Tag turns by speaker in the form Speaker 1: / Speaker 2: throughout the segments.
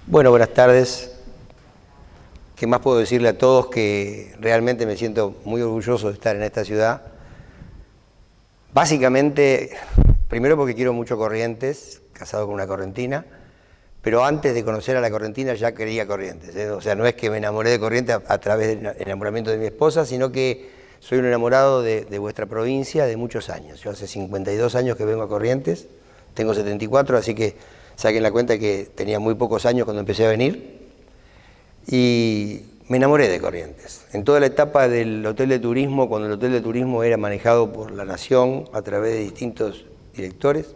Speaker 1: Bueno, buenas tardes. ¿Qué más puedo decirle a todos? Que realmente me siento muy orgulloso de estar en esta ciudad. Básicamente, primero porque quiero mucho Corrientes, casado con una correntina, pero antes de conocer a la correntina ya quería Corrientes, ¿eh? O sea, no es que me enamoré de Corrientes a través del enamoramiento de mi esposa, sino que soy un enamorado de vuestra provincia de muchos años. Yo hace 52 años que vengo a Corrientes, tengo 74, así que saquen la cuenta que tenía muy pocos años cuando empecé a venir. Y me enamoré de Corrientes. En toda la etapa del hotel de turismo, cuando el hotel de turismo era manejado por la Nación a través de distintos directores,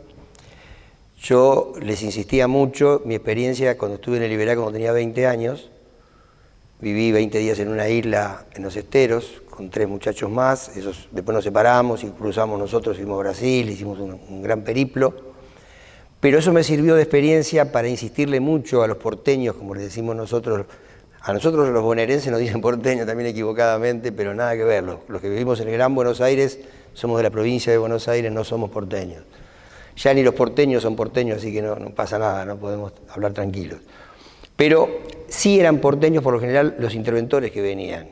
Speaker 1: yo les insistía mucho. Mi experiencia cuando estuve en el Liberá, cuando tenía 20 años, viví 20 días en una isla en los esteros, con 3 muchachos más, después nos separamos y cruzamos nosotros, fuimos a Brasil, hicimos un gran periplo. Pero eso me sirvió de experiencia para insistirle mucho a los porteños, como les decimos nosotros. A nosotros los bonaerenses nos dicen porteños también equivocadamente, pero nada que ver. Los que vivimos en el Gran Buenos Aires somos de la provincia de Buenos Aires, no somos porteños. Ya ni los porteños son porteños, así que no pasa nada, no podemos hablar tranquilos. Pero sí eran porteños por lo general los interventores que venían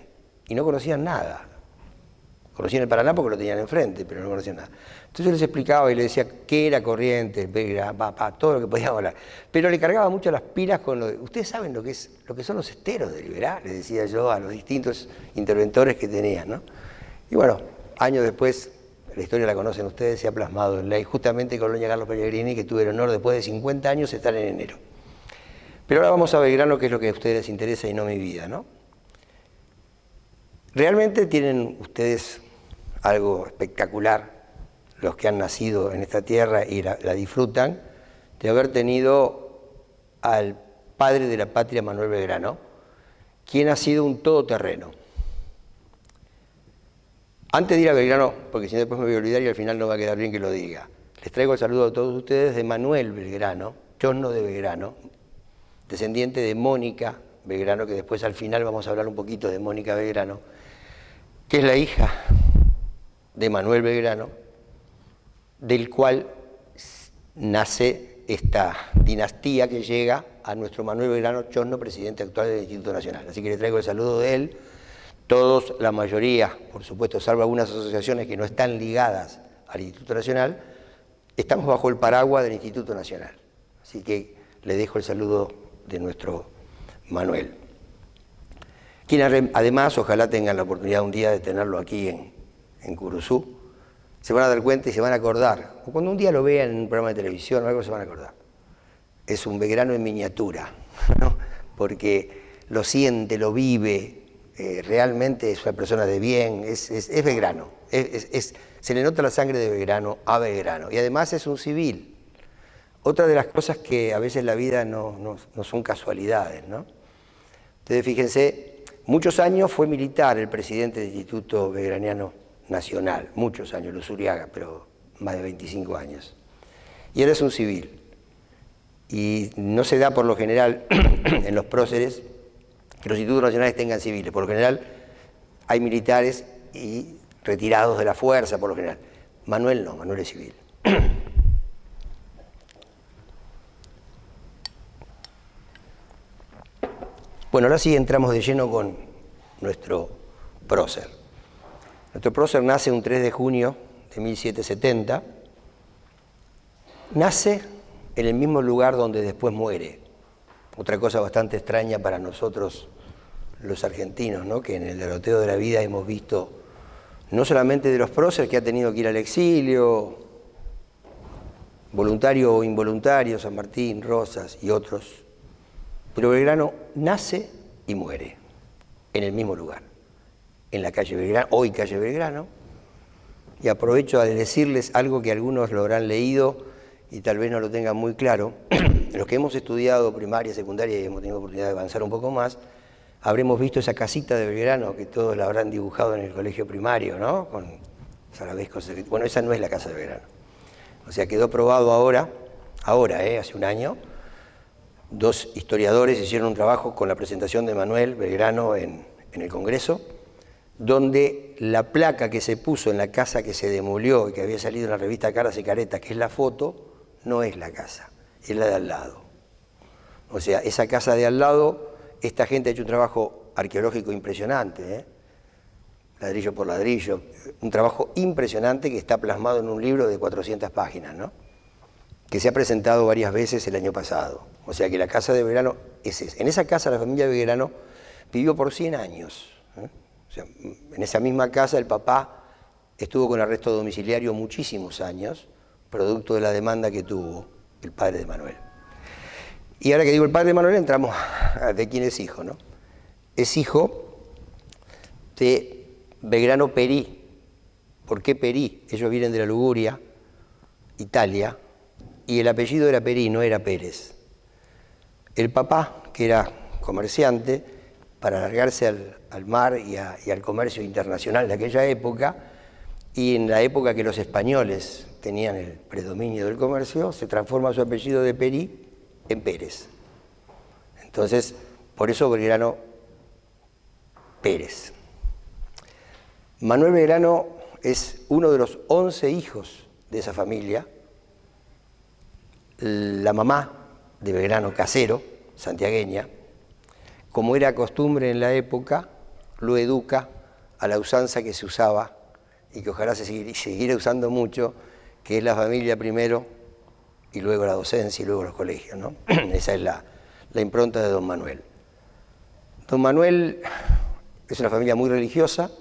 Speaker 1: y no conocían nada. Conocían el Paraná porque lo tenían enfrente, pero no conocían nada. Entonces yo les explicaba y les decía qué era Corrientes, todo lo que podíamos hablar. Pero le cargaba mucho las pilas con lo de, ustedes saben lo que son los esteros de Liberá, les decía yo a los distintos interventores que tenían, ¿no? Y bueno, años después, la historia la conocen ustedes, se ha plasmado en ley, justamente con doña Carlos Pellegrini, que tuve el honor después de 50 años de estar en enero. Pero ahora vamos a Belgrano, que es lo que a ustedes les interesa y no mi vida, ¿no? Realmente tienen ustedes algo espectacular, los que han nacido en esta tierra y la disfrutan, de haber tenido al padre de la patria, Manuel Belgrano, quien ha sido un todoterreno. Antes de ir a Belgrano, porque si no después me voy a olvidar y al final no va a quedar bien que lo diga, les traigo el saludo a todos ustedes de Manuel Belgrano, chosno de Belgrano, descendiente de Mónica Belgrano, que después al final vamos a hablar un poquito de Mónica Belgrano, que es la hija de Manuel Belgrano, del cual nace esta dinastía que llega a nuestro Manuel Belgrano Chosno, presidente actual del Instituto Nacional. Así que le traigo el saludo de él. Todos, la mayoría, por supuesto, salvo algunas asociaciones que no están ligadas al Instituto Nacional, estamos bajo el paraguas del Instituto Nacional. Así que le dejo el saludo de nuestro Manuel. Quien además, ojalá tengan la oportunidad un día de tenerlo aquí en Curuzú, se van a dar cuenta y se van a acordar. O cuando un día lo vean en un programa de televisión o algo, se van a acordar. Es un Belgrano en miniatura, ¿no? Porque lo siente, lo vive, realmente es una persona de bien, es Belgrano. Se le nota la sangre de Belgrano a Belgrano. Y además es un civil. Otra de las cosas que a veces en la vida no son casualidades, ¿no? Entonces, fíjense, muchos años fue militar el presidente del Instituto Belgraniano Nacional, muchos años, Luz Uriaga, pero más de 25 años. Y él es un civil. Y no se da por lo general en los próceres que los institutos nacionales tengan civiles. Por lo general hay militares y retirados de la fuerza, por lo general. Manuel no, Manuel es civil. Bueno, ahora sí entramos de lleno con nuestro prócer. Nuestro prócer nace un 3 de junio de 1770. Nace en el mismo lugar donde después muere. Otra cosa bastante extraña para nosotros los argentinos, ¿no? Que en el derroteo de la vida hemos visto, no solamente de los próceres que ha tenido que ir al exilio, voluntario o involuntario, San Martín, Rosas y otros, pero Belgrano nace y muere en el mismo lugar, en la calle Belgrano, hoy calle Belgrano, y aprovecho a decirles algo que algunos lo habrán leído y tal vez no lo tengan muy claro. Los que hemos estudiado primaria, secundaria y hemos tenido oportunidad de avanzar un poco más, habremos visto esa casita de Belgrano que todos la habrán dibujado en el colegio primario, ¿no? Con arabescos. Bueno, esa no es la casa de Belgrano. O sea, quedó probado ahora, hace un año. 2 historiadores hicieron un trabajo con la presentación de Manuel Belgrano en el Congreso, donde la placa que se puso en la casa que se demolió y que había salido en la revista Caras y Caretas, que es la foto, no es la casa, es la de al lado. O sea, esa casa de al lado, esta gente ha hecho un trabajo arqueológico impresionante, ¿eh? Ladrillo por ladrillo, un trabajo impresionante que está plasmado en un libro de 400 páginas, ¿no? Que se ha presentado varias veces el año pasado. O sea que la casa de Belgrano es esa. En esa casa la familia Belgrano vivió por 100 años. ¿Eh? O sea, en esa misma casa el papá estuvo con arresto domiciliario muchísimos años, producto de la demanda que tuvo el padre de Manuel. Y ahora que digo el padre de Manuel, entramos de quién es hijo, ¿no? Es hijo de Belgrano Perí. ¿Por qué Perí? Ellos vienen de la Liguria, Italia, y el apellido era Perí, no era Pérez. El papá, que era comerciante, para largarse al mar y al comercio internacional de aquella época, y en la época que los españoles tenían el predominio del comercio, se transforma su apellido de Perí en Pérez. Entonces, por eso Belgrano Pérez. Manuel Belgrano es uno de los 11 hijos de esa familia. La mamá de Belgrano, Casero, santiagueña, como era costumbre en la época, lo educa a la usanza que se usaba y que ojalá se siguiera usando mucho, que es la familia primero y luego la docencia y luego los colegios, ¿no? Esa es la impronta de don Manuel. Don Manuel es una familia muy religiosa,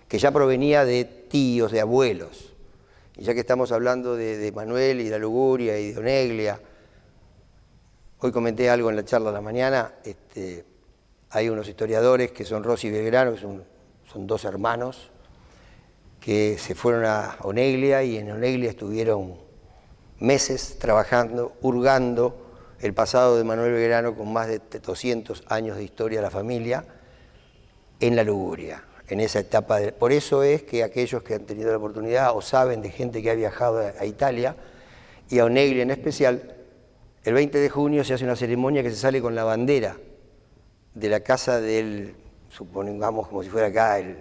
Speaker 1: que ya provenía de tíos, de abuelos. Y ya que estamos hablando de Manuel y de la Liguria y de Oneglia, hoy comenté algo en la charla de la mañana, hay unos historiadores que son Rossi y Belgrano, que son dos hermanos, que se fueron a Oneglia y en Oneglia estuvieron meses trabajando, hurgando el pasado de Manuel Belgrano con más de 200 años de historia de la familia en la Liguria. En esa etapa. Por eso es que aquellos que han tenido la oportunidad o saben de gente que ha viajado a Italia y a Oneglia en especial, el 20 de junio se hace una ceremonia que se sale con la bandera de la casa del, supongamos como si fuera acá el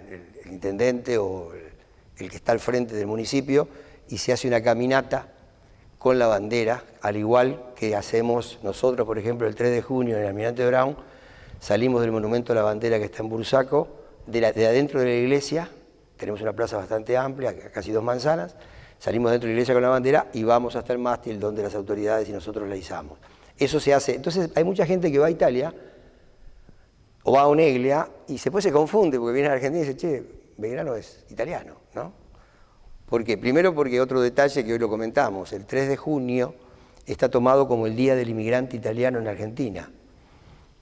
Speaker 1: intendente o el que está al frente del municipio, y se hace una caminata con la bandera, al igual que hacemos nosotros, por ejemplo, el 3 de junio en el Almirante Brown, salimos del monumento a la bandera que está en Bursaco, de adentro de la iglesia, tenemos una plaza bastante amplia, casi 2 manzanas, salimos dentro de la iglesia con la bandera y vamos hasta el mástil donde las autoridades y nosotros la izamos. Eso se hace. Entonces hay mucha gente que va a Italia o va a Oneglia y después se confunde porque viene a Argentina y dice, che, Belgrano es italiano, ¿no? ¿Por qué? Primero porque otro detalle que hoy lo comentamos, el 3 de junio está tomado como el Día del Inmigrante Italiano en Argentina.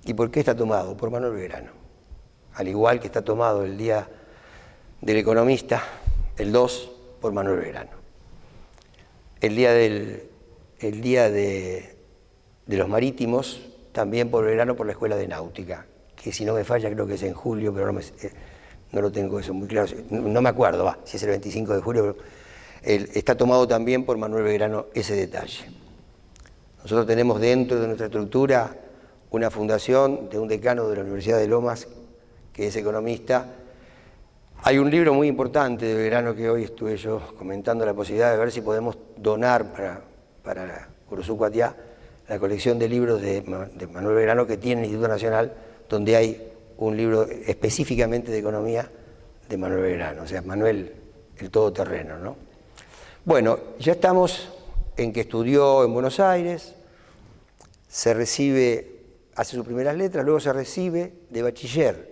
Speaker 1: ¿Y por qué está tomado? Por Manuel Belgrano. Al igual que está tomado el Día del Economista, el 2, por Manuel Belgrano. El día de los Marítimos, también por Belgrano, por la Escuela de Náutica, que si no me falla creo que es en julio, pero no lo tengo eso muy claro, no me acuerdo, si es el 25 de julio, pero está tomado también por Manuel Belgrano ese detalle. Nosotros tenemos dentro de nuestra estructura una fundación de un decano de la Universidad de Lomas, que es economista. Hay un libro muy importante de Belgrano que hoy estuve yo comentando la posibilidad de ver si podemos donar para Curuzucuatiá la colección de libros de Manuel Belgrano que tiene el Instituto Nacional, donde hay un libro específicamente de economía de Manuel Belgrano, o sea, Manuel el todoterreno, ¿no? Bueno, ya estamos en que estudió en Buenos Aires, se recibe, hace sus primeras letras, luego se recibe de bachiller.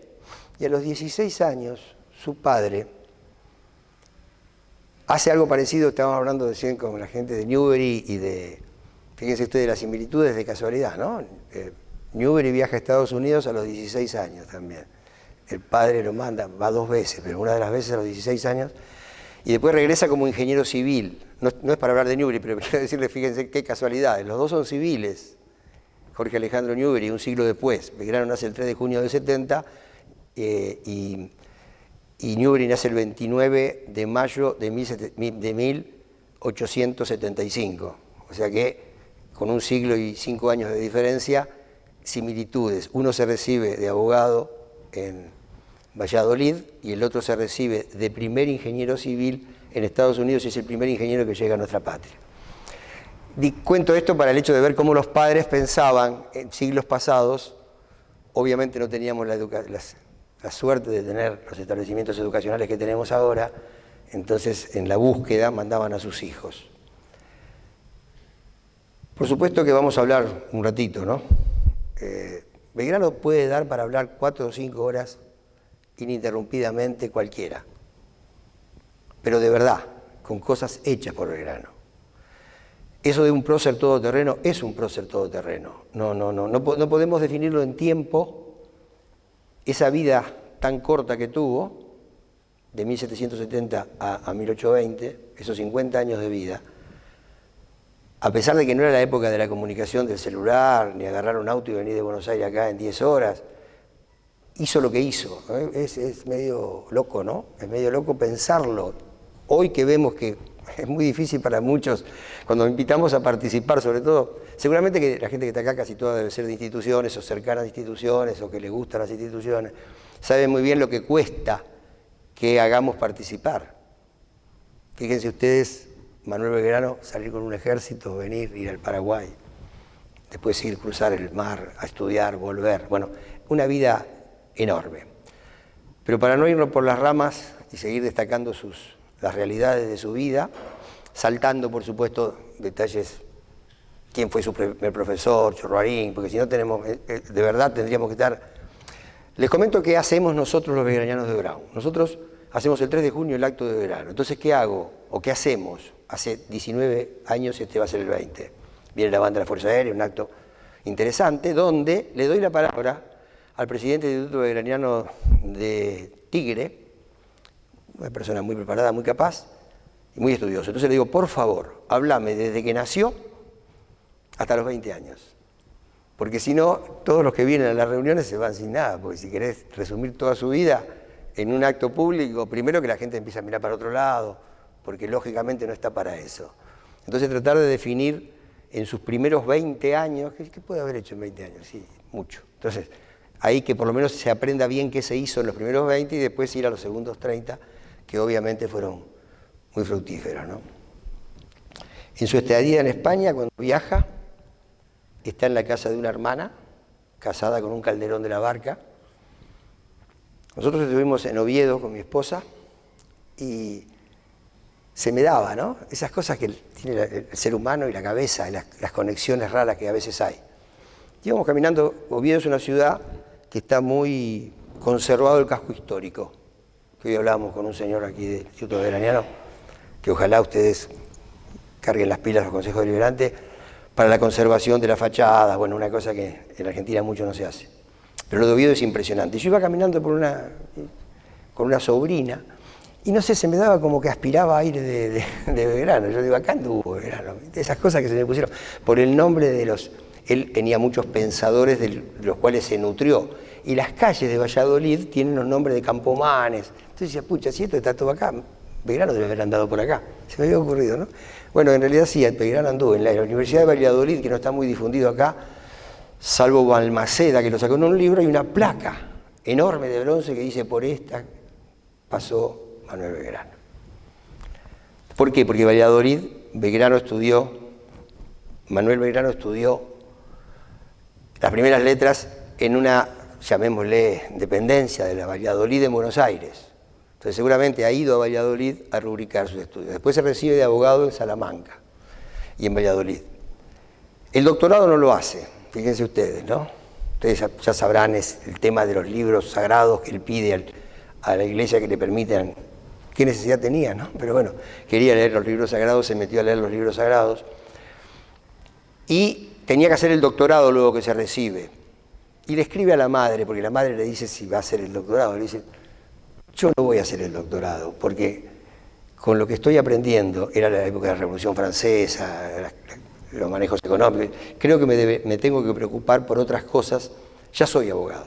Speaker 1: Y a los 16 años, su padre hace algo parecido, estábamos hablando recién con la gente de Newbery y de, fíjense ustedes las similitudes de casualidad, ¿no? Newbery viaja a Estados Unidos a los 16 años también. El padre lo manda, va 2 veces, pero una de las veces a los 16 años, y después regresa como ingeniero civil. No es para hablar de Newbery, pero quiero decirles, fíjense qué casualidades, los dos son civiles. Jorge Alejandro Newbery, un siglo después. Belgrano nace el 3 de junio del 70 y Newbery nace el 29 de mayo de 1875. O sea que con un siglo y 5 años de diferencia, similitudes. Uno se recibe de abogado en Valladolid y el otro se recibe de primer ingeniero civil en Estados Unidos y es el primer ingeniero que llega a nuestra patria. Cuento esto para el hecho de ver cómo los padres pensaban en siglos pasados. Obviamente no teníamos la suerte de tener los establecimientos educacionales que tenemos ahora, entonces en la búsqueda mandaban a sus hijos. Por supuesto que vamos a hablar un ratito, ¿no? Belgrano puede dar para hablar 4 o 5 horas ininterrumpidamente cualquiera, pero de verdad, con cosas hechas por Belgrano. Eso de un prócer todoterreno es un prócer todoterreno. No podemos definirlo en tiempo. Esa vida tan corta que tuvo, de 1770 a 1820, esos 50 años de vida, a pesar de que no era la época de la comunicación del celular, ni agarrar un auto y venir de Buenos Aires acá en 10 horas, hizo lo que hizo. Es medio loco, ¿no? Es medio loco pensarlo. Hoy que vemos que es muy difícil para muchos, cuando invitamos a participar, sobre todo, seguramente que la gente que está acá casi toda debe ser de instituciones o cercanas a instituciones o que le gustan las instituciones, sabe muy bien lo que cuesta que hagamos participar. Fíjense ustedes, Manuel Belgrano, salir con un ejército, venir, ir al Paraguay, después ir, cruzar el mar, a estudiar, volver. Bueno, una vida enorme. Pero para no irnos por las ramas y seguir destacando las realidades de su vida, saltando, por supuesto, detalles, quién fue su primer profesor, Chorroarín, porque si no tenemos, de verdad tendríamos que estar... Les comento qué hacemos nosotros los belgranianos de Brown. Nosotros hacemos el 3 de junio el acto de verano. Entonces, ¿qué hago? ¿O qué hacemos? Hace 19 años, este va a ser el 20. Viene la banda de la Fuerza Aérea, un acto interesante, donde le doy la palabra al presidente del Instituto Belgraniano de Tigre, una persona muy preparada, muy capaz y muy estudiosa. Entonces le digo, por favor, háblame desde que nació hasta los 20 años. Porque si no, todos los que vienen a las reuniones se van sin nada, porque si querés resumir toda su vida en un acto público, primero que la gente empieza a mirar para otro lado, porque lógicamente no está para eso. Entonces tratar de definir en sus primeros 20 años, ¿qué puede haber hecho en 20 años? Sí, mucho. Entonces, ahí que por lo menos se aprenda bien qué se hizo en los primeros 20 y después ir a los segundos 30, que obviamente fueron muy fructíferos, ¿no? En su estadía en España, cuando viaja, está en la casa de una hermana, casada con un calderón de la Barca. Nosotros estuvimos en Oviedo con mi esposa y se me daba, ¿no? Esas cosas que tiene el ser humano y la cabeza, y las conexiones raras que a veces hay. Íbamos caminando, Oviedo es una ciudad que está muy conservado el casco histórico. Que hoy hablábamos con un señor aquí del Instituto Belgraniano, que ojalá ustedes carguen las pilas a los consejos deliberantes para la conservación de la fachada, bueno, una cosa que en Argentina mucho no se hace. Pero lo de Oviedo es impresionante. Yo iba caminando con una sobrina, y no sé, se me daba como que aspiraba aire de Belgrano. Yo digo, acá anduvo Belgrano. Esas cosas que se me pusieron por el nombre de los... Él tenía muchos pensadores de los cuales se nutrió. Y las calles de Valladolid tienen los nombres de Campomanes. Entonces decía, pucha, si esto está todo acá, Belgrano debe haber andado por acá. Se me había ocurrido, ¿no? Bueno, en realidad sí, Belgrano anduvo en la Universidad de Valladolid, que no está muy difundido acá, salvo Balmaceda, que lo sacó en un libro, hay una placa enorme de bronce que dice, por esta pasó Manuel Belgrano. ¿Por qué? Porque Valladolid, Manuel Belgrano estudió las primeras letras en una, llamémosle, dependencia de la Valladolid en Buenos Aires. Entonces seguramente ha ido a Valladolid a rubricar sus estudios. Después se recibe de abogado en Salamanca y en Valladolid. El doctorado no lo hace, fíjense ustedes, ¿no? Ustedes ya sabrán el tema de los libros sagrados que él pide a la iglesia que le permitan. ¿Qué necesidad tenía, no? Pero bueno, quería leer los libros sagrados, se metió a leer los libros sagrados. Y tenía que hacer el doctorado luego que se recibe. Y le escribe a la madre, porque la madre le dice si va a hacer el doctorado. Le dice, yo no voy a hacer el doctorado, porque con lo que estoy aprendiendo, era la época de la Revolución Francesa, los manejos económicos, creo que me tengo que preocupar por otras cosas, ya soy abogado.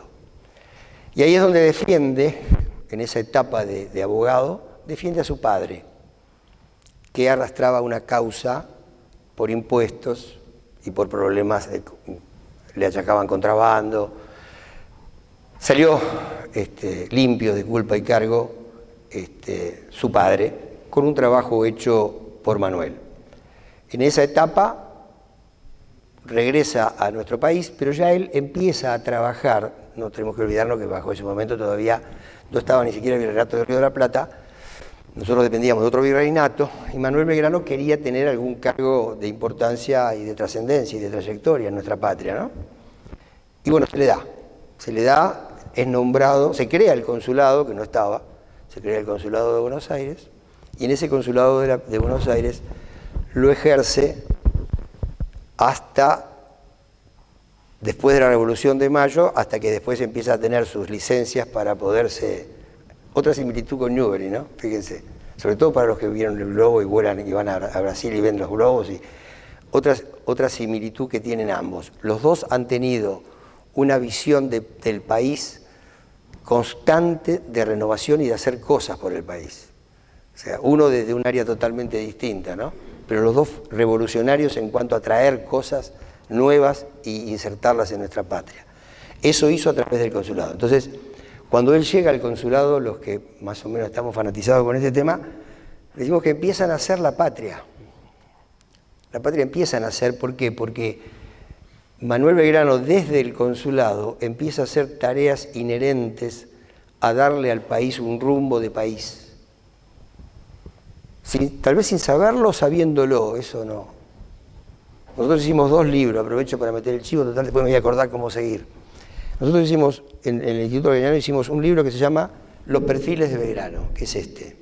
Speaker 1: Y ahí es donde defiende, en esa etapa de abogado, defiende a su padre, que arrastraba una causa por impuestos y por problemas, le achacaban contrabando. Salió limpio de culpa y cargo su padre, con un trabajo hecho por Manuel. En esa etapa regresa a nuestro país, pero ya él empieza a trabajar, no tenemos que olvidarnos que bajo ese momento todavía no estaba ni siquiera el virreinato del Río de la Plata, nosotros dependíamos de otro virreinato, y Manuel Belgrano quería tener algún cargo de importancia y de trascendencia y de trayectoria en nuestra patria, ¿no? Y bueno, se le da, es nombrado, se crea el consulado, que no estaba, se crea el consulado de Buenos Aires, y en ese consulado de Buenos Aires lo ejerce hasta después de la Revolución de Mayo, hasta que después empieza a tener sus licencias para poderse... Otra similitud con Newbery, ¿no? Fíjense, sobre todo para los que vieron el globo y vuelan y van a Brasil y ven los globos. Y otra similitud que tienen ambos. Los dos han tenido una visión del país constante de renovación y de hacer cosas por el país. O sea, uno desde un área totalmente distinta, ¿no? Pero los dos revolucionarios en cuanto a traer cosas nuevas e insertarlas en nuestra patria. Eso hizo a través del consulado. Entonces, cuando él llega al consulado, los que más o menos estamos fanatizados con este tema, decimos que empieza a nacer la patria. La patria empieza a nacer, ¿por qué? Porque Manuel Belgrano desde el consulado empieza a hacer tareas inherentes a darle al país un rumbo de país. Tal vez sin saberlo, sabiéndolo, eso no. Nosotros hicimos 2 libros, aprovecho para meter el chivo, total después me voy a acordar cómo seguir. Nosotros hicimos, en el Instituto Belgrano hicimos un libro que se llama Los perfiles de Belgrano, que es este.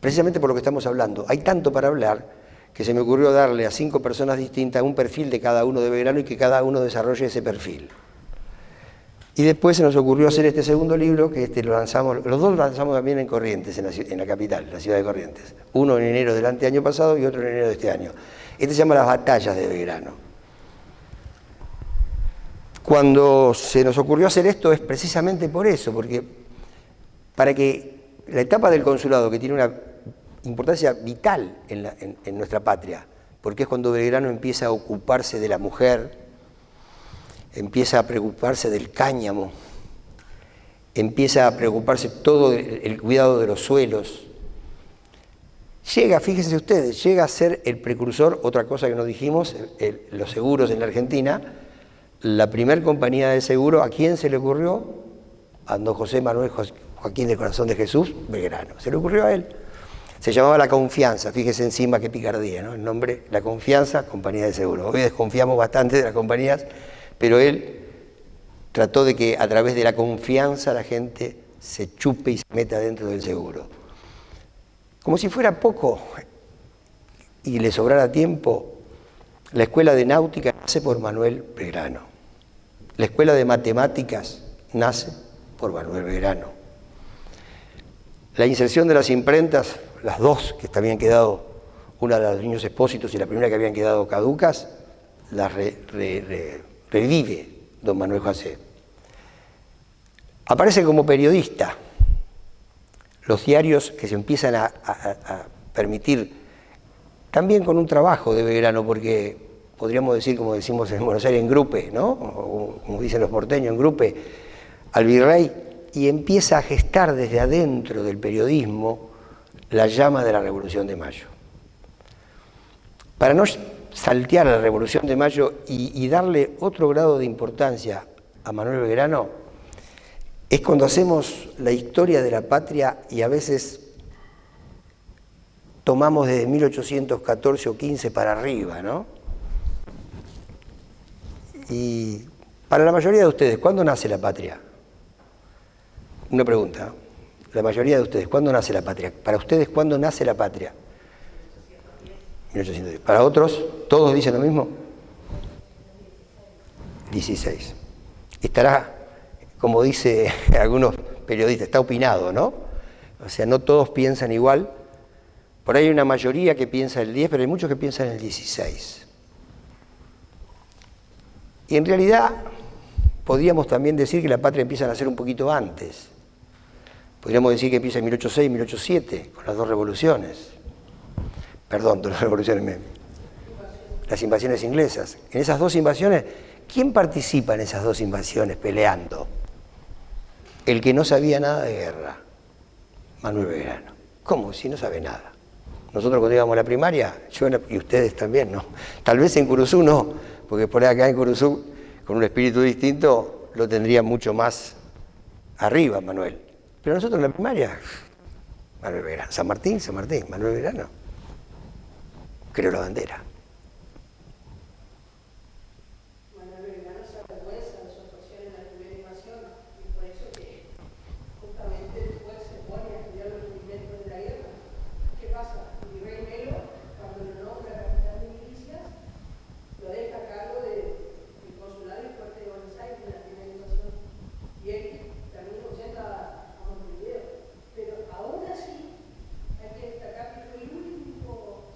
Speaker 1: Precisamente por lo que estamos hablando. Hay tanto para hablar que se me ocurrió darle a 5 personas distintas un perfil de cada uno de Belgrano y que cada uno desarrolle ese perfil. Y después se nos ocurrió hacer este segundo libro, que lo lanzamos, los dos lo lanzamos también en Corrientes, en la capital, la ciudad de Corrientes. Uno en enero del año pasado y otro en enero de este año. Este se llama Las batallas de Belgrano. Cuando se nos ocurrió hacer esto es precisamente por eso, porque para que la etapa del consulado, que tiene una importancia vital en nuestra patria, porque es cuando Belgrano empieza a ocuparse de la mujer, empieza a preocuparse del cáñamo, empieza a preocuparse todo el cuidado de los suelos. Llega, fíjense ustedes, llega a ser el precursor, otra cosa que nos dijimos, los seguros en la Argentina. La primer compañía de seguro, ¿a quién se le ocurrió? A don José Manuel Joaquín del Corazón de Jesús, Belgrano. Se le ocurrió a él. Se llamaba La Confianza, fíjese encima qué picardía, ¿no? El nombre, La Confianza, compañía de seguro. Hoy desconfiamos bastante de las compañías, pero él trató de que a través de la confianza la gente se chupe y se meta dentro del seguro. Como si fuera poco y le sobrara tiempo, la Escuela de Náutica nace por Manuel Belgrano. La Escuela de Matemáticas nace por Manuel Belgrano. La inserción de las imprentas, las 2 que habían quedado, una de los niños expósitos y la primera que habían quedado caducas, las revive don Manuel José. Aparece como periodista. Los diarios que se empiezan a permitir, también con un trabajo de Belgrano, porque podríamos decir, como decimos en Buenos Aires, en grupe, ¿no? O como dicen los porteños, en grupe, al virrey, y empieza a gestar desde adentro del periodismo la llama de la Revolución de Mayo. Para no saltear a la Revolución de Mayo y darle otro grado de importancia a Manuel Belgrano, es cuando hacemos la historia de la patria y a veces tomamos desde 1814 o 15 para arriba, ¿no? Y para la mayoría de ustedes, ¿cuándo nace la patria? Una pregunta, ¿no? La mayoría de ustedes, ¿cuándo nace la patria? Para ustedes, ¿cuándo nace la patria? 1810. Para otros, ¿todos dicen lo mismo? 16. Estará, como dice algunos periodistas, está opinado, ¿no? O sea, no todos piensan igual. Por ahí hay una mayoría que piensa el 10, pero hay muchos que piensan el 16. Y en realidad podríamos también decir que la patria empieza a nacer un poquito antes. Podríamos decir que empieza en 1806, 1807, con las 2 revoluciones. Perdón, 2 revoluciones, las invasiones inglesas. En esas 2 invasiones, ¿quién participa en esas 2 invasiones peleando? El que no sabía nada de guerra, Manuel Belgrano. ¿Cómo? Si no sabe nada. Nosotros cuando íbamos a la primaria, yo y ustedes también, ¿no? Tal vez en Curuzú no, porque por acá en Curuzú, con un espíritu distinto, lo tendría mucho más arriba Manuel. Pero nosotros en la primaria, Manuel Belgrano, San Martín, Manuel Belgrano, creo la bandera.
Speaker 2: Manuel Belgrano se avergüenza de su actuación en la primera invasión y por eso que justamente después se pone a estudiar los movimientos de la guerra. ¿Qué pasa? El virrey Melo, cuando lo nombra capitán de milicias, lo deja a cargo del consulado y fuerte de Buenos Aires en la primera invasión. Y él terminó yendo a Montevideo. Pero aún así, hay que destacar que fue el único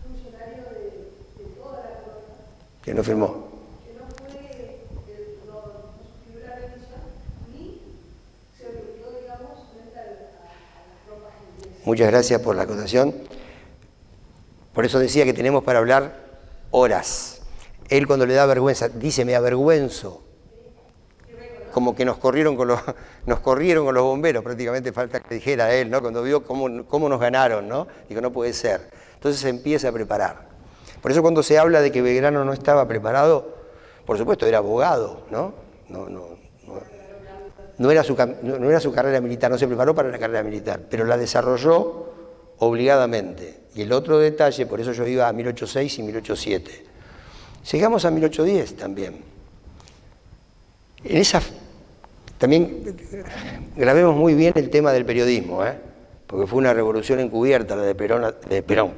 Speaker 2: funcionario de toda la corona
Speaker 1: Que no firmó.
Speaker 2: que no suscribió la rendición ni se rindió, digamos, frente a las tropas inglesas.
Speaker 1: Muchas gracias por la acotación. Por eso decía que tenemos para hablar horas. Él cuando le da vergüenza, dice me avergüenzo. Como que nos corrieron con los bomberos, prácticamente falta que dijera él, ¿no? Cuando vio cómo nos ganaron, ¿no? Dijo, no puede ser. Entonces se empieza a preparar. Por eso cuando se habla de que Belgrano no estaba preparado, por supuesto era abogado, ¿no? No era su carrera militar, no se preparó para la carrera militar, pero la desarrolló obligadamente. Y el otro detalle, por eso yo iba a 1806 y 1807. Llegamos a 1810 también. En esa, también grabemos muy bien el tema del periodismo, porque fue una revolución encubierta la de Perón,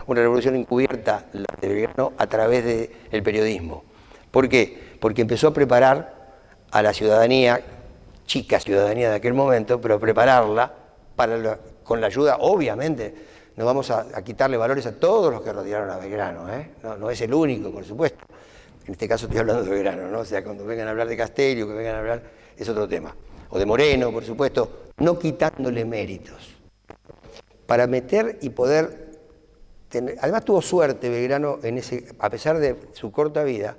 Speaker 1: una revolución encubierta la de Belgrano a través del periodismo. ¿Por qué? Porque empezó a preparar a la ciudadanía, chica ciudadanía de aquel momento, pero prepararla con la ayuda, obviamente, no vamos a quitarle valores a todos los que rodearon a Belgrano, no es el único, por supuesto. En este caso estoy hablando de Belgrano, ¿no? O sea, cuando vengan a hablar de Castello, que vengan a hablar, es otro tema. O de Moreno, por supuesto, no quitándole méritos. Para meter y poder tener... Además tuvo suerte Belgrano, a pesar de su corta vida,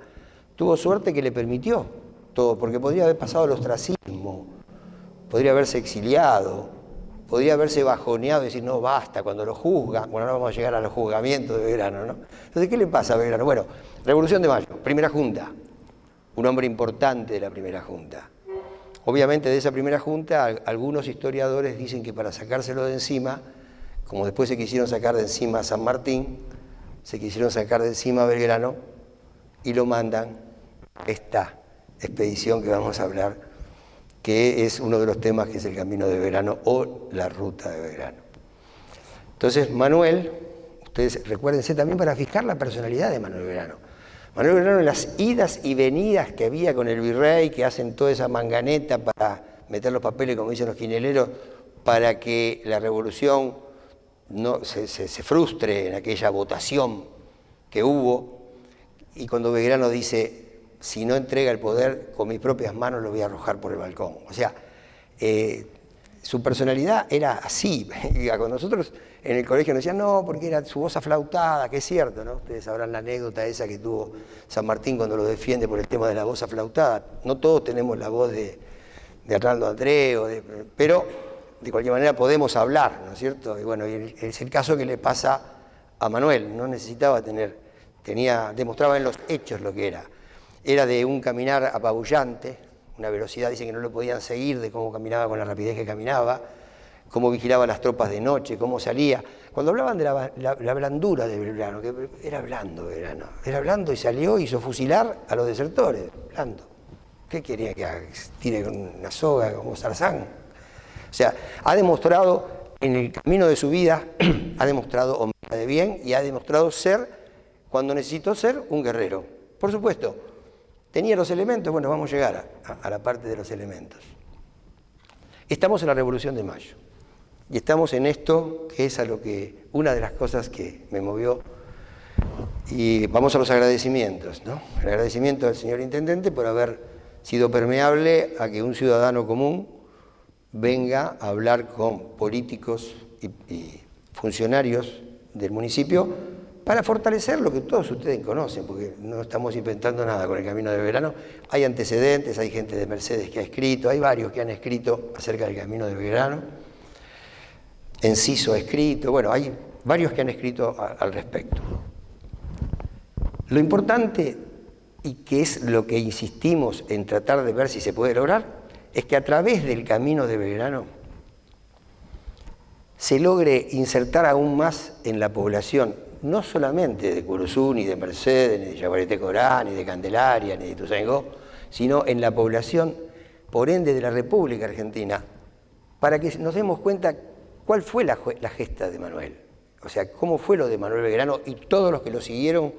Speaker 1: tuvo suerte que le permitió todo, porque podría haber pasado el ostracismo, podría haberse exiliado, podría haberse bajoneado y decir, no, basta, cuando lo juzgan, bueno, no vamos a llegar a los juzgamientos de Belgrano, ¿no? Entonces, ¿qué le pasa a Belgrano? Bueno, Revolución de Mayo, primera junta, un hombre importante de la primera junta. Obviamente de esa primera junta, algunos historiadores dicen que para sacárselo de encima, como después se quisieron sacar de encima a San Martín, se quisieron sacar de encima a Belgrano y lo mandan a esta expedición que vamos a hablar, que es uno de los temas que es el Camino de Belgrano o la Ruta de Belgrano. Entonces Manuel, ustedes recuérdense también para fijar la personalidad de Manuel Belgrano. Manuel Belgrano en las idas y venidas que había con el virrey, que hacen toda esa manganeta para meter los papeles, como dicen los quineleros, para que la revolución no se frustre en aquella votación que hubo, y cuando Belgrano dice, si no entrega el poder, con mis propias manos lo voy a arrojar por el balcón. O sea, su personalidad era así. Con nosotros en el colegio nos decían, no, porque era su voz aflautada, que es cierto, ¿no? Ustedes sabrán la anécdota esa que tuvo San Martín cuando lo defiende por el tema de la voz aflautada. No todos tenemos la voz de Arnaldo Andreu, pero de cualquier manera podemos hablar, ¿no es cierto? Y bueno, es el caso que le pasa a Manuel. No necesitaba demostraba en los hechos lo que era. Era de un caminar apabullante, una velocidad, dicen que no lo podían seguir de cómo caminaba con la rapidez que caminaba, cómo vigilaba las tropas de noche, cómo salía. Cuando hablaban de la blandura de Belgrano, que era blando Belgrano, era blando y salió, hizo fusilar a los desertores, blando. ¿Qué quería que haga? Tire con una soga como Sarzán. O sea, ha demostrado en el camino de su vida, ha demostrado hombría de bien y ha demostrado ser, cuando necesitó ser, un guerrero. Por supuesto, tenía los elementos, bueno, vamos a llegar a la parte de los elementos. Estamos en la Revolución de Mayo y estamos en esto que es una de las cosas que me movió, y vamos a los agradecimientos, ¿no? El agradecimiento al señor Intendente por haber sido permeable a que un ciudadano común venga a hablar con políticos y funcionarios del municipio para fortalecer lo que todos ustedes conocen, porque no estamos inventando nada con el Camino de Belgrano. Hay antecedentes, hay gente de Mercedes que ha escrito, hay varios que han escrito acerca del Camino de Belgrano. Enciso ha escrito, bueno, hay varios que han escrito al respecto. Lo importante y que es lo que insistimos en tratar de ver si se puede lograr, es que a través del camino de Belgrano se logre insertar aún más en la población, no solamente de Curuzú, ni de Mercedes, ni de Yaguareté Corá, ni de Candelaria, ni de Ituzaingó, sino en la población, por ende, de la República Argentina, para que nos demos cuenta cuál fue la gesta de Manuel. O sea, cómo fue lo de Manuel Belgrano y todos los que lo siguieron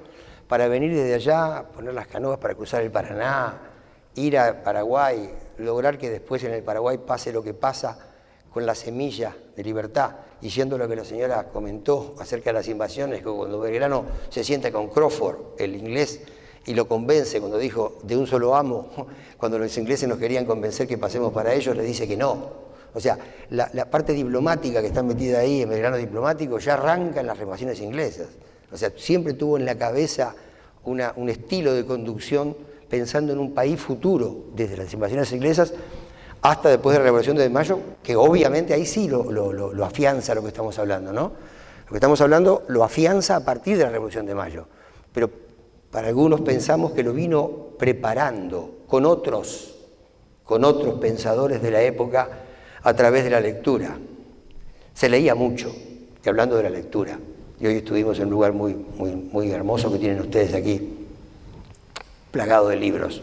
Speaker 1: para venir desde allá, poner las canoas para cruzar el Paraná, ir a Paraguay, lograr que después en el Paraguay pase lo que pasa con la semilla de libertad, diciendo lo que la señora comentó acerca de las invasiones, que cuando Belgrano se sienta con Crawford, el inglés, y lo convence cuando dijo de un solo amo, cuando los ingleses nos querían convencer que pasemos para ellos, le dice que no. O sea, la parte diplomática que está metida ahí en Belgrano diplomático ya arranca en las remociones inglesas. O sea, siempre tuvo en la cabeza un estilo de conducción pensando en un país futuro, desde las invasiones inglesas hasta después de la Revolución de Mayo, que obviamente ahí sí lo afianza lo que estamos hablando, ¿no? Lo que estamos hablando lo afianza a partir de la Revolución de Mayo, pero para algunos pensamos que lo vino preparando con otros pensadores de la época a través de la lectura. Se leía mucho, y hablando de la lectura, y hoy estuvimos en un lugar muy hermoso que tienen ustedes aquí, plagado de libros.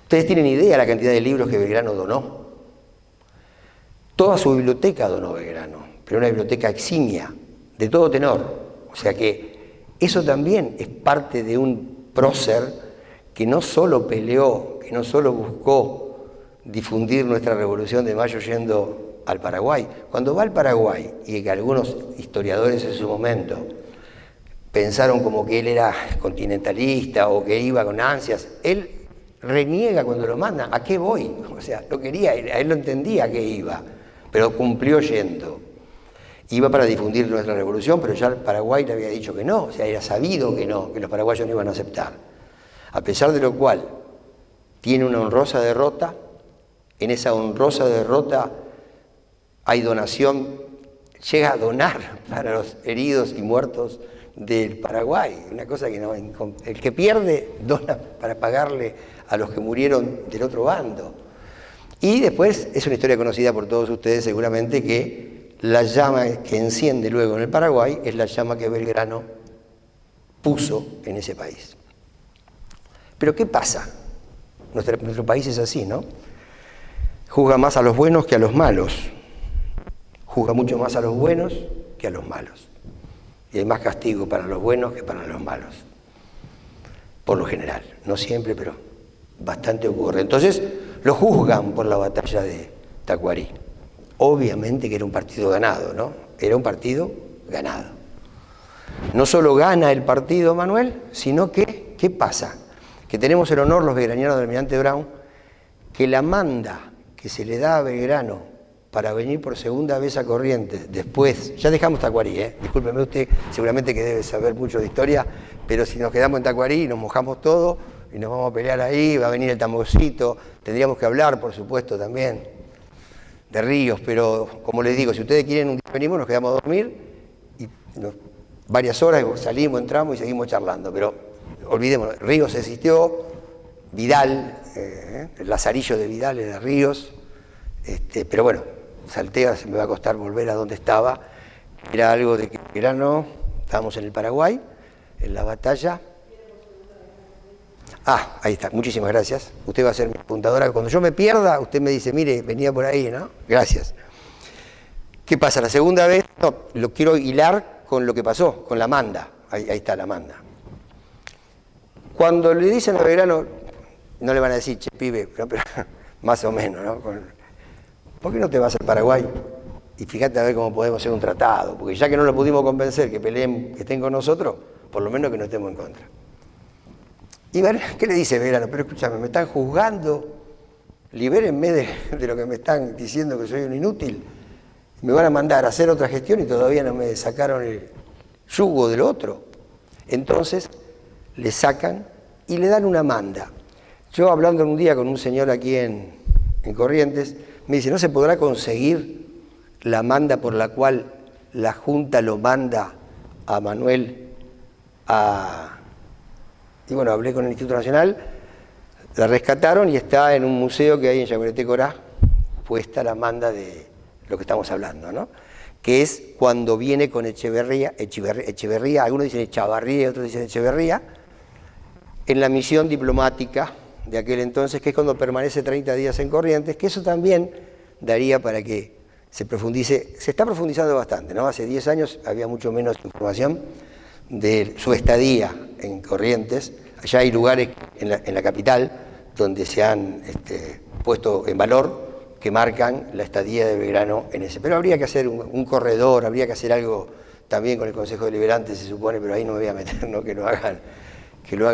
Speaker 1: ¿Ustedes tienen idea de la cantidad de libros que Belgrano donó? Toda su biblioteca donó Belgrano, pero una biblioteca eximia, de todo tenor. O sea que eso también es parte de un prócer que no solo peleó, que no solo buscó difundir nuestra Revolución de Mayo yendo al Paraguay. Cuando va al Paraguay, y que algunos historiadores en su momento pensaron como que él era continentalista o que iba con ansias, él reniega cuando lo mandan. ¿A qué voy? O sea, lo quería, él lo entendía a qué iba, pero cumplió yendo. Iba para difundir nuestra revolución, pero ya el Paraguay le había dicho que no, o sea, era sabido que no, que los paraguayos no iban a aceptar. A pesar de lo cual, tiene una honrosa derrota. En esa honrosa derrota hay donación, llega a donar para los heridos y muertos del Paraguay, una cosa que no, el que pierde dona para pagarle a los que murieron del otro bando. Y después es una historia conocida por todos ustedes seguramente, que la llama que enciende luego en el Paraguay es la llama que Belgrano puso en ese país. Pero ¿qué pasa? Nuestro país es así, ¿no? Juzga más a los buenos que a los malos. Juzga mucho más a los buenos que a los malos. Y hay más castigo para los buenos que para los malos. Por lo general. No siempre, pero bastante ocurre. Entonces, lo juzgan por la batalla de Tacuarí. Obviamente que era un partido ganado, ¿no? Era un partido ganado. No solo gana el partido, Manuel, sino que, ¿qué pasa? Que tenemos el honor, los belgranianos del Almirante Brown, que la manda que se le da a Belgrano para venir por segunda vez a Corrientes, después, ya dejamos Tacuarí, discúlpeme usted, seguramente que debe saber mucho de historia, pero si nos quedamos en Tacuarí y nos mojamos todo y nos vamos a pelear ahí, va a venir el tamborcito, tendríamos que hablar, por supuesto, también de Ríos, pero como les digo, si ustedes quieren, un día venimos, nos quedamos a dormir y varias horas salimos, entramos y seguimos charlando, pero olvidémonos, Ríos existió, Vidal, el lazarillo de Vidal era Ríos, pero bueno, saltea, se me va a costar volver a donde estaba. Era algo de que Belgrano, estábamos en el Paraguay, en la batalla. Ah, ahí está, muchísimas gracias. Usted va a ser mi apuntadora. Cuando yo me pierda, usted me dice, mire, venía por ahí, ¿no? Gracias. ¿Qué pasa? La segunda vez, no, lo quiero hilar con lo que pasó, con la manda. Ahí está la manda. Cuando le dicen a Belgrano, no le van a decir, che, pibe, pero más o menos, ¿no? ¿Por qué no te vas al Paraguay? Y fíjate a ver cómo podemos hacer un tratado, porque ya que no lo pudimos convencer que peleen, que estén con nosotros, por lo menos que no estemos en contra. Y ver, ¿qué le dice Belgrano? Pero escúchame, me están juzgando, libérenme de lo que me están diciendo que soy un inútil, me van a mandar a hacer otra gestión y todavía no me sacaron el yugo del otro. Entonces, le sacan y le dan una manda. Yo hablando un día con un señor aquí en Corrientes, me dice, ¿no se podrá conseguir la manda por la cual la Junta lo manda a Manuel a Y bueno, hablé con el Instituto Nacional, la rescataron y está en un museo que hay en Yaguareté Corá, puesta la manda de lo que estamos hablando, ¿no? Que es cuando viene con Echeverría, algunos dicen Echavarría, otros dicen Echeverría, en la misión diplomática de aquel entonces, que es cuando permanece 30 días en Corrientes, que eso también daría para que se profundice, se está profundizando bastante, ¿no? Hace 10 años había mucho menos información de su estadía en Corrientes. Allá hay lugares en la capital donde se han puesto en valor, que marcan la estadía de Belgrano en ese. Pero habría que hacer un corredor, habría que hacer algo también con el Consejo Deliberante, se supone, pero ahí no me voy a meter, ¿no? Que lo haga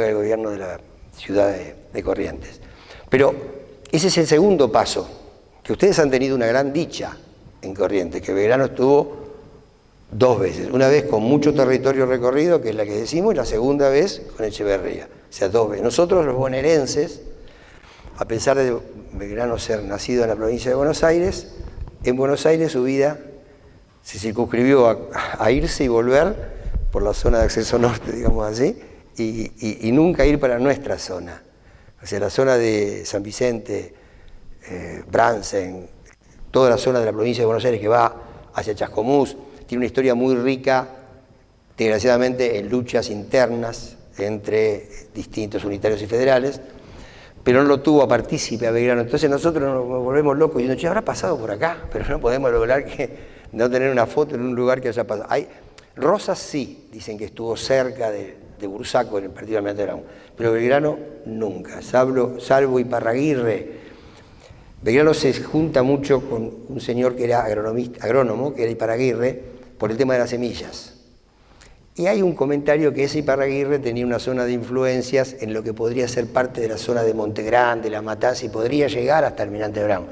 Speaker 1: el gobierno de la ciudad de Corrientes. Pero ese es el segundo paso, que ustedes han tenido una gran dicha en Corrientes, que Belgrano estuvo 2 veces, una vez con mucho territorio recorrido, que es la que decimos, y la segunda vez con Echeverría, o sea, 2 veces. Nosotros los bonaerenses, a pesar de Belgrano ser nacido en la provincia de Buenos Aires, en Buenos Aires su vida se circunscribió a irse y volver por la zona de acceso norte, digamos así, y nunca ir para nuestra zona. O sea, la zona de San Vicente, Bransen, toda la zona de la provincia de Buenos Aires que va hacia Chascomús, tiene una historia muy rica, desgraciadamente, en luchas internas entre distintos unitarios y federales, pero no lo tuvo a partícipe a Belgrano. Entonces nosotros nos volvemos locos diciendo, che, habrá pasado por acá, pero no podemos lograr no tener una foto en un lugar que haya pasado. Rosas sí, dicen que estuvo cerca de Bursaco en el partido de Almirante Brown, pero Belgrano nunca, salvo Iparraguirre. Belgrano se junta mucho con un señor que era agrónomo, que era Iparraguirre, por el tema de las semillas. Y hay un comentario que ese Iparraguirre tenía una zona de influencias en lo que podría ser parte de la zona de Monte Grande, La Matanza, y podría llegar hasta Almirante Brown.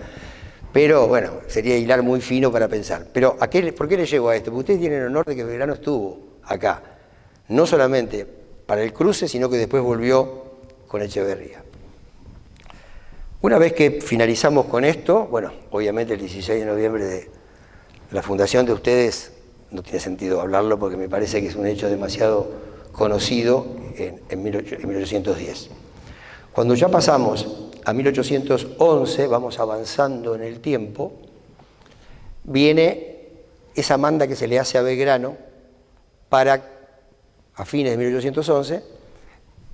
Speaker 1: Pero bueno, sería hilar muy fino para pensar. Pero ¿por qué le llego a esto? Porque ustedes tienen el honor de que Belgrano estuvo acá, no solamente para el cruce, sino que después volvió con Echeverría. Una vez que finalizamos con esto, bueno, obviamente el 16 de noviembre de la fundación de ustedes, no tiene sentido hablarlo porque me parece que es un hecho demasiado conocido en 1810. Cuando ya pasamos a 1811, vamos avanzando en el tiempo, viene esa manda que se le hace a Belgrano a fines de 1811,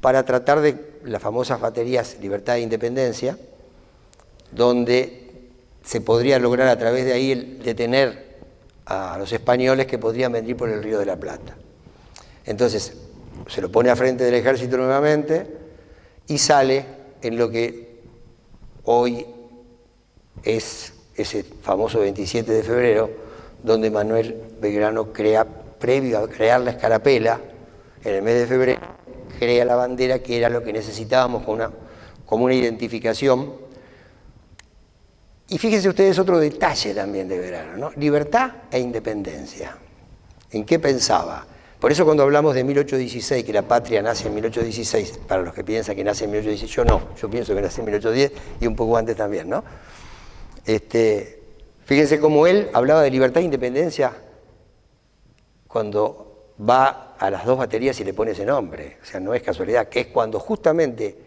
Speaker 1: para tratar de las famosas baterías Libertad e Independencia, donde se podría lograr a través de ahí detener a los españoles que podrían venir por el Río de la Plata. Entonces, se lo pone a frente del ejército nuevamente y sale en lo que hoy es ese famoso 27 de febrero, donde Manuel Belgrano crea, previo a crear la escarapela, en el mes de febrero, crea la bandera, que era lo que necesitábamos como una identificación. Y fíjense ustedes otro detalle también de Belgrano, ¿no? Libertad e independencia. ¿En qué pensaba? Por eso cuando hablamos de 1816, que la patria nace en 1816, para los que piensan que nace en 1816, yo no, yo pienso que nace en 1810 y un poco antes también, ¿no? Fíjense cómo él hablaba de libertad e independencia cuando va a las 2 baterías y le pone ese nombre. O sea, no es casualidad, que es cuando justamente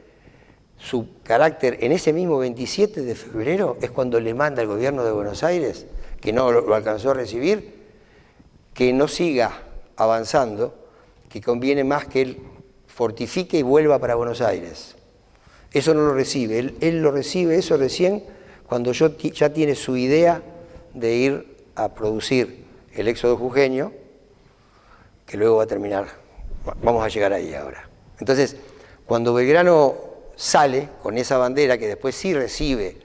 Speaker 1: su carácter en ese mismo 27 de febrero es cuando le manda al gobierno de Buenos Aires, que no lo alcanzó a recibir, que no siga avanzando, que conviene más que él fortifique y vuelva para Buenos Aires. Eso no lo recibe, él lo recibe eso recién cuando ya tiene su idea de ir a producir el éxodo jujeño, que luego va a terminar, vamos a llegar ahí ahora. Entonces, cuando Belgrano sale con esa bandera, que después sí recibe,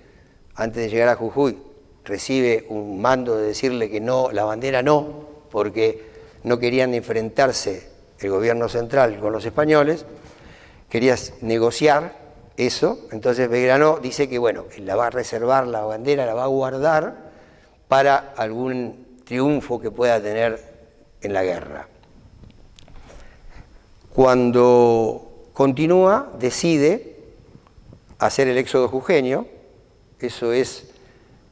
Speaker 1: antes de llegar a Jujuy, recibe un mando de decirle que no, la bandera no, porque no querían enfrentarse el gobierno central con los españoles, quería negociar eso. Entonces Belgrano dice que bueno, la va a reservar la bandera, la va a guardar para algún triunfo que pueda tener en la guerra. Cuando continúa, decide hacer el éxodo jujeño, eso es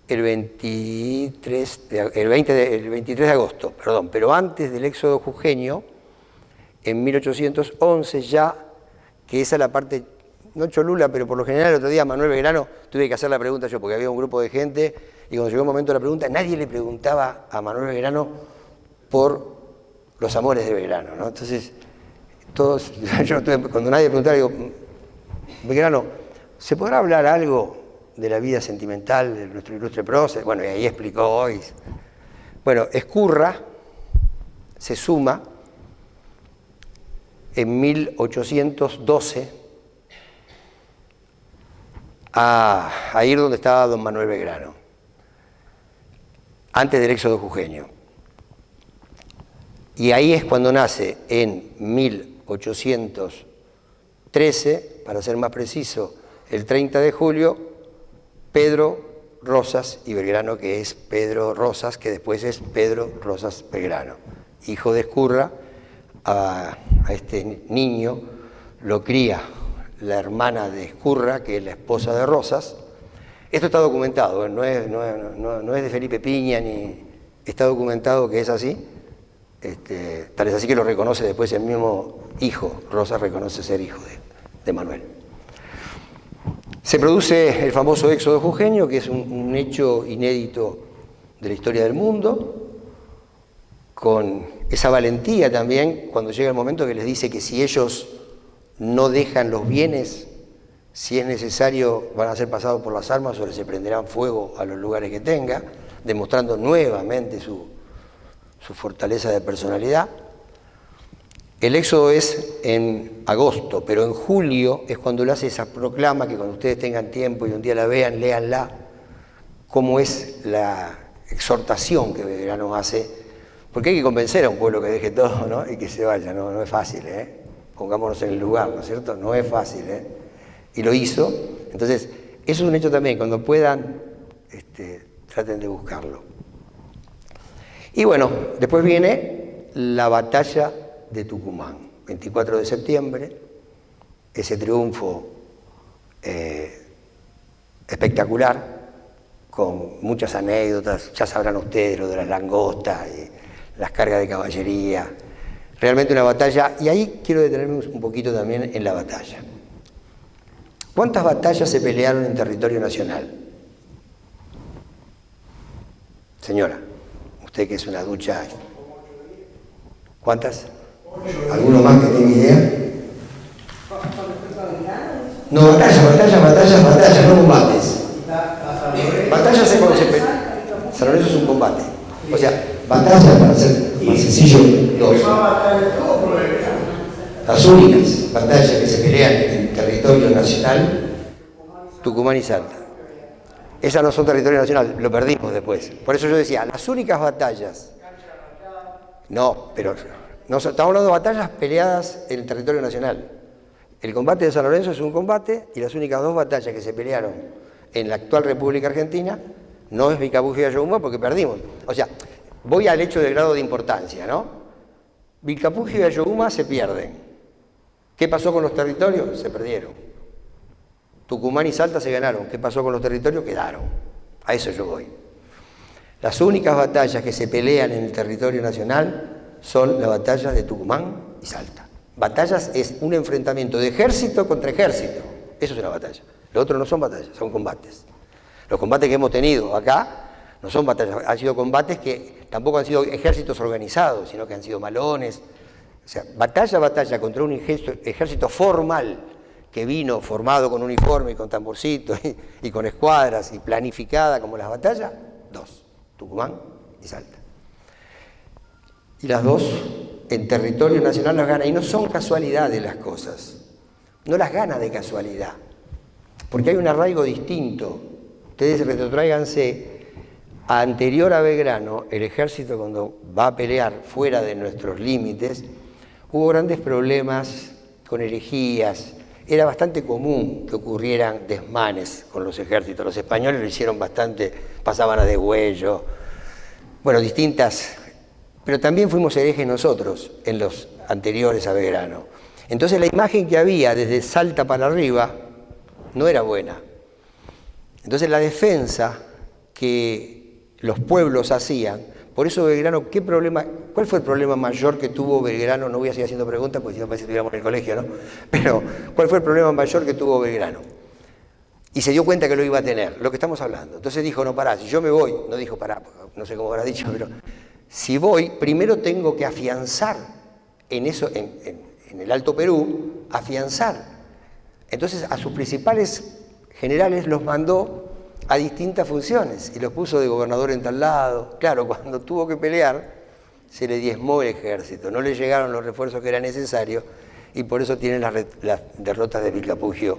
Speaker 1: el 23 de agosto, perdón, pero antes del éxodo jujeño, en 1811 ya que esa es la parte, no cholula, pero por lo general el otro día a Manuel Belgrano tuve que hacer la pregunta yo, porque había un grupo de gente, y cuando llegó el momento de la pregunta, nadie le preguntaba a Manuel Belgrano por los amores de Belgrano, ¿no? Entonces, todos, cuando nadie preguntaba, digo, Belgrano, ¿se podrá hablar algo de la vida sentimental de nuestro ilustre prócer? Bueno, y ahí explicó hoy. Bueno, Ezcurra se suma en 1812 a ir donde estaba don Manuel Belgrano, antes del éxodo jujeño. Y ahí es cuando nace, en 1813, para ser más preciso, el 30 de julio, Pedro Rosas y Belgrano, que es Pedro Rosas, que después es Pedro Rosas Belgrano. Hijo de Ezcurra, a este niño lo cría la hermana de Ezcurra, que es la esposa de Rosas. Esto está documentado, no es de Felipe Piña, ni está documentado que es así. Tal es así que lo reconoce después el mismo hijo, Rosas reconoce ser hijo de Manuel. Se produce el famoso éxodo jujeño, que es un hecho inédito de la historia del mundo, con esa valentía también cuando llega el momento que les dice que si ellos no dejan los bienes, si es necesario van a ser pasados por las armas o les se prenderán fuego a los lugares que tenga, demostrando nuevamente su fortaleza de personalidad. El éxodo es en agosto, pero en julio es cuando él hace esa proclama, que cuando ustedes tengan tiempo y un día la vean, léanla, cómo es la exhortación que Belgrano hace, porque hay que convencer a un pueblo que deje todo, ¿no? Y que se vaya, no es fácil, pongámonos en el lugar, ¿no es cierto? No es fácil, y lo hizo. Entonces, eso es un hecho también, cuando puedan, traten de buscarlo. Y bueno, después viene la batalla de Tucumán, 24 de septiembre, ese triunfo espectacular, con muchas anécdotas, ya sabrán ustedes lo de las langostas y las cargas de caballería, realmente una batalla, y ahí quiero detenerme un poquito también en la batalla. ¿Cuántas batallas se pelearon en territorio nacional? Señora, usted que es una ducha, ¿cuántas? ¿Alguno más que tenga idea? No, batallas, no combates. Batallas es cuando se pelea. San Lorenzo es un combate. O sea, batallas, para ser más sencillo, dos. Las únicas batallas que se pelean en territorio nacional, Tucumán y Salta. Esas no son territorio nacional, lo perdimos después. Por eso yo decía, las únicas batallas. No, pero no, estamos hablando de batallas peleadas en el territorio nacional. El combate de San Lorenzo es un combate y las únicas dos batallas que se pelearon en la actual República Argentina no es Vilcapugio y Ayohuma porque perdimos. O sea, voy al hecho del grado de importancia, ¿no? Vilcapugio y Ayohuma se pierden. ¿Qué pasó con los territorios? Se perdieron. Tucumán y Salta se ganaron. ¿Qué pasó con los territorios? Quedaron. A eso yo voy. Las únicas batallas que se pelean en el territorio nacional son las batallas de Tucumán y Salta. Batallas es un enfrentamiento de ejército contra ejército. Eso es una batalla. Lo otro no son batallas, son combates. Los combates que hemos tenido acá no son batallas, han sido combates que tampoco han sido ejércitos organizados, sino que han sido malones. O sea, batalla contra un ejército formal que vino formado con uniforme y con tamborcito y con escuadras y planificada como las batallas, dos, Tucumán y Salta. Y las dos en territorio nacional las gana, y no son casualidades las cosas, no las gana de casualidad, porque hay un arraigo distinto. Ustedes retrotráiganse a anterior a Belgrano, el ejército cuando va a pelear fuera de nuestros límites, hubo grandes problemas con herejías, era bastante común que ocurrieran desmanes con los ejércitos, los españoles lo hicieron bastante, pasaban a degüello, bueno, distintas, pero también fuimos herejes nosotros en los anteriores a Belgrano. Entonces la imagen que había desde Salta para arriba no era buena. Entonces la defensa que los pueblos hacían Por eso Belgrano, ¿cuál fue el problema mayor que tuvo Belgrano? No voy a seguir haciendo preguntas porque si no parece que estuviéramos en el colegio, ¿no? Pero, ¿cuál fue el problema mayor que tuvo Belgrano? Y se dio cuenta que lo iba a tener, lo que estamos hablando. Entonces dijo, no, pará, si yo me voy, no dijo pará, no sé cómo habrá dicho, pero si voy, primero tengo que afianzar en eso, en el Alto Perú, afianzar. Entonces a sus principales generales los mandó a distintas funciones y los puso de gobernador en tal lado. Claro, cuando tuvo que pelear, se le diezmó el ejército, no le llegaron los refuerzos que eran necesarios y por eso tienen las derrotas de Vilcapugio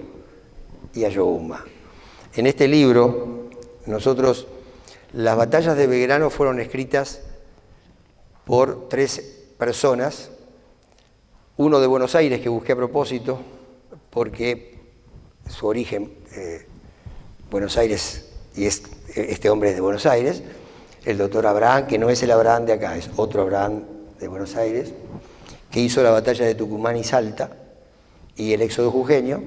Speaker 1: y Ayohuma. En este libro, las batallas de Belgrano fueron escritas por 3 personas, uno de Buenos Aires que busqué a propósito, porque su origen, Buenos Aires, y este hombre es de Buenos Aires, el doctor Abraham, que no es el Abraham de acá, es otro Abraham de Buenos Aires, que hizo la batalla de Tucumán y Salta, y el éxodo jujeño.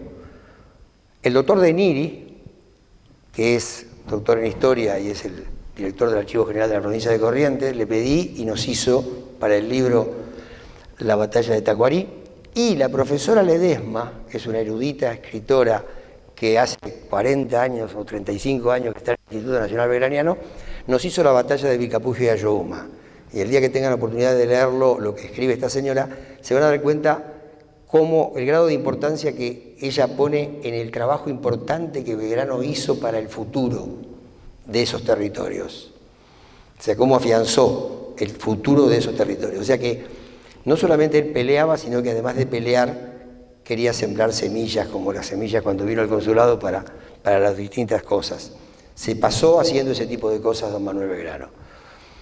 Speaker 1: El doctor De Niri, que es doctor en historia y es el director del Archivo General de la provincia de Corrientes, le pedí y nos hizo para el libro La batalla de Tacuarí. Y la profesora Ledesma, que es una erudita escritora que hace 40 años o 35 años que está en el Instituto Nacional Belgraniano, nos hizo la batalla de Vilcapugio y Ayohuma. Y el día que tengan la oportunidad de leerlo, lo que escribe esta señora, se van a dar cuenta cómo el grado de importancia que ella pone en el trabajo importante que Belgrano hizo para el futuro de esos territorios. O sea, cómo afianzó el futuro de esos territorios. O sea que no solamente él peleaba, sino que además de pelear, quería sembrar semillas, como las semillas cuando vino al consulado para las distintas cosas. Se pasó haciendo ese tipo de cosas don Manuel Belgrano.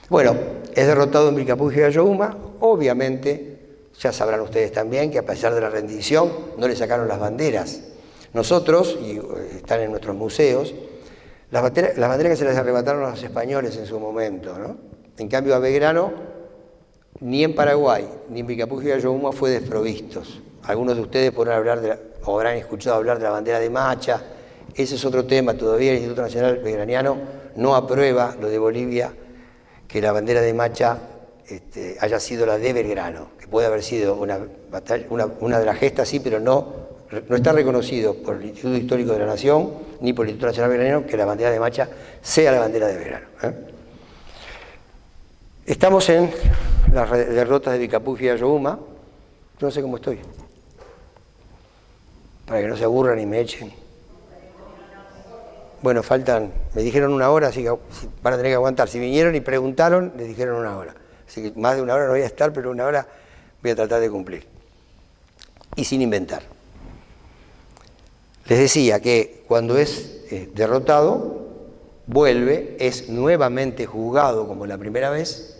Speaker 1: Bueno, es derrotado en Vilcapugio y Ayohuma, obviamente. Ya sabrán ustedes también que a pesar de la rendición no le sacaron las banderas. Nosotros, y están en nuestros museos, las banderas que se les arrebataron a los españoles en su momento, ¿no? En cambio a Belgrano, ni en Paraguay, ni en Vilcapugio y Ayohuma fue desprovistos. Algunos de ustedes podrán hablar o habrán escuchado hablar de la bandera de Macha. Ese es otro tema. Todavía el Instituto Nacional Belgraniano no aprueba lo de Bolivia, que la bandera de Macha haya sido la de Belgrano, que puede haber sido una de las gestas, sí, pero no está reconocido por el Instituto Histórico de la Nación ni por el Instituto Nacional Belgraniano que la bandera de Macha sea la bandera de Belgrano. Estamos en las derrotas de Vilcapugio y Ayohuma. No sé cómo estoy, para que no se aburran y me echen. Bueno, me dijeron 1 hora, así que van a tener que aguantar. Si vinieron y preguntaron, les dijeron 1 hora. Así que más de 1 hora no voy a estar, pero 1 hora voy a tratar de cumplir. Y sin inventar. Les decía que cuando es derrotado, vuelve, es nuevamente juzgado como la primera vez.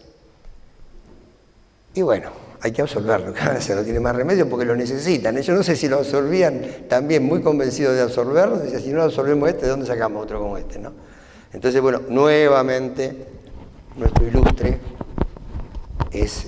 Speaker 1: Y bueno, hay que absorberlo, se no tiene más remedio porque lo necesitan. Yo no sé si lo absorbían también muy convencidos de absorberlo, decía, si no lo absorbemos ¿de dónde sacamos otro como este? ¿No? Entonces, bueno, nuevamente nuestro ilustre es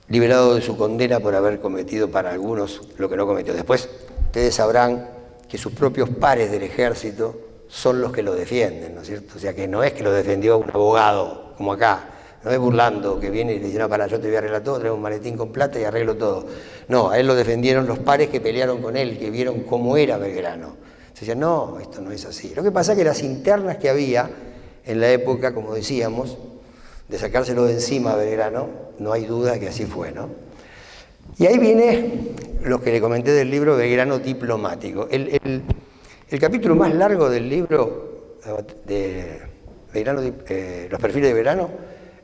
Speaker 1: liberado de su condena por haber cometido para algunos lo que no cometió. Después, ustedes sabrán que sus propios pares del ejército son los que lo defienden, ¿no es cierto? O sea, que no es que lo defendió un abogado, como acá, no es burlando, que viene y le dice, no, para, yo te voy a arreglar todo, traigo un maletín con plata y arreglo todo. No, a él lo defendieron los pares que pelearon con él, que vieron cómo era Belgrano. Se decían, no, esto no es así. Lo que pasa es que las internas que había en la época, como decíamos, de sacárselo de encima a Belgrano, no hay duda que así fue, ¿no? Y ahí viene lo que le comenté del libro Belgrano diplomático. El capítulo más largo del libro de Belgrano, los perfiles de Belgrano,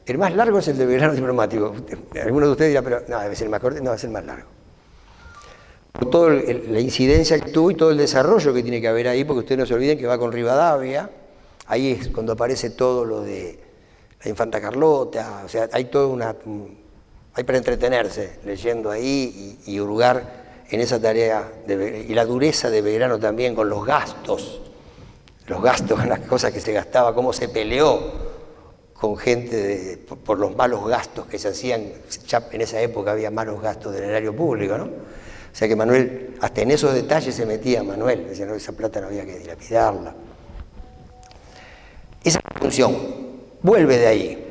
Speaker 1: el más largo es el de Belgrano diplomático. Algunos de ustedes dirán, pero no, debe ser el más corto, no, es el más largo. Por toda la incidencia que tuvo y todo el desarrollo que tiene que haber ahí, porque ustedes no se olviden que va con Rivadavia, ahí es cuando aparece todo lo de la infanta Carlota, o sea, hay toda hay para entretenerse leyendo ahí y hurgar en esa tarea, y la dureza de Belgrano también con los gastos, las cosas que se gastaba, cómo se peleó con gente por los malos gastos que se hacían. Ya en esa época había malos gastos del erario público, ¿no? O sea que Manuel, hasta en esos detalles se metía Manuel, decía, no, esa plata no había que dilapidarla. Esa función, Vuelve de ahí.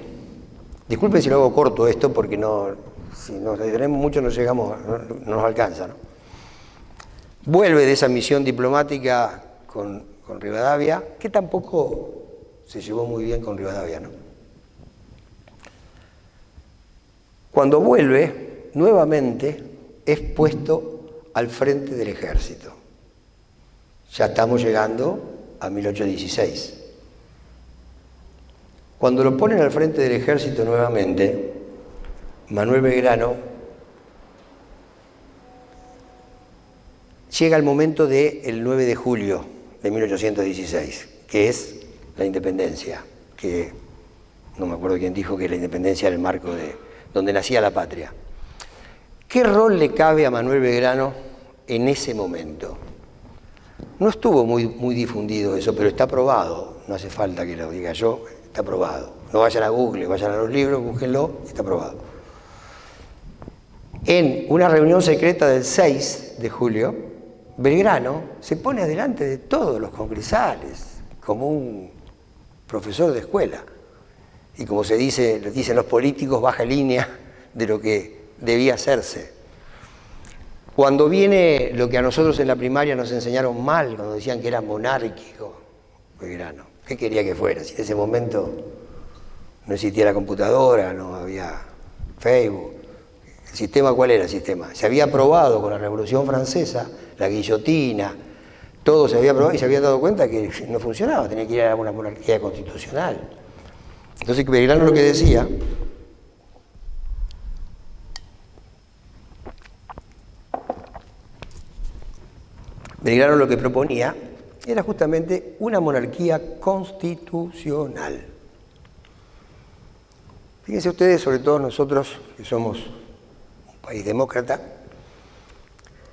Speaker 1: Disculpen si lo hago corto esto, porque si nos detenemos mucho no llegamos, no nos alcanza, ¿no? Vuelve de esa misión diplomática con Rivadavia, que tampoco se llevó muy bien con Rivadavia, ¿no? Cuando vuelve, nuevamente es puesto al frente del ejército. Ya estamos llegando a 1816. Cuando lo ponen al frente del ejército nuevamente, Manuel Belgrano llega el momento del 9 de julio de 1816, que es la independencia, que no me acuerdo quién dijo que la independencia era el marco de donde nacía la patria. ¿Qué rol le cabe a Manuel Belgrano en ese momento? No estuvo muy difundido eso, pero está probado, no hace falta que lo diga yo, está probado. No vayan a Google, vayan a los libros, búsquenlo, está probado. En una reunión secreta del 6 de julio, Belgrano se pone adelante de todos los congresales, como un profesor de escuela. Y como dicen los políticos, baja línea de lo que debía hacerse. Cuando viene lo que a nosotros en la primaria nos enseñaron mal, cuando decían que era monárquico, Belgrano, ¿qué quería que fuera? Si en ese momento no existía la computadora, no había Facebook. ¿El sistema cuál era el sistema? Se había aprobado con la Revolución Francesa, la guillotina, todo se había aprobado y se habían dado cuenta que no funcionaba, tenía que ir a una monarquía constitucional. Entonces Belgrano lo que decía, Belgrano lo que proponía era justamente una monarquía constitucional. Fíjense ustedes, sobre todo nosotros que somos un país demócrata,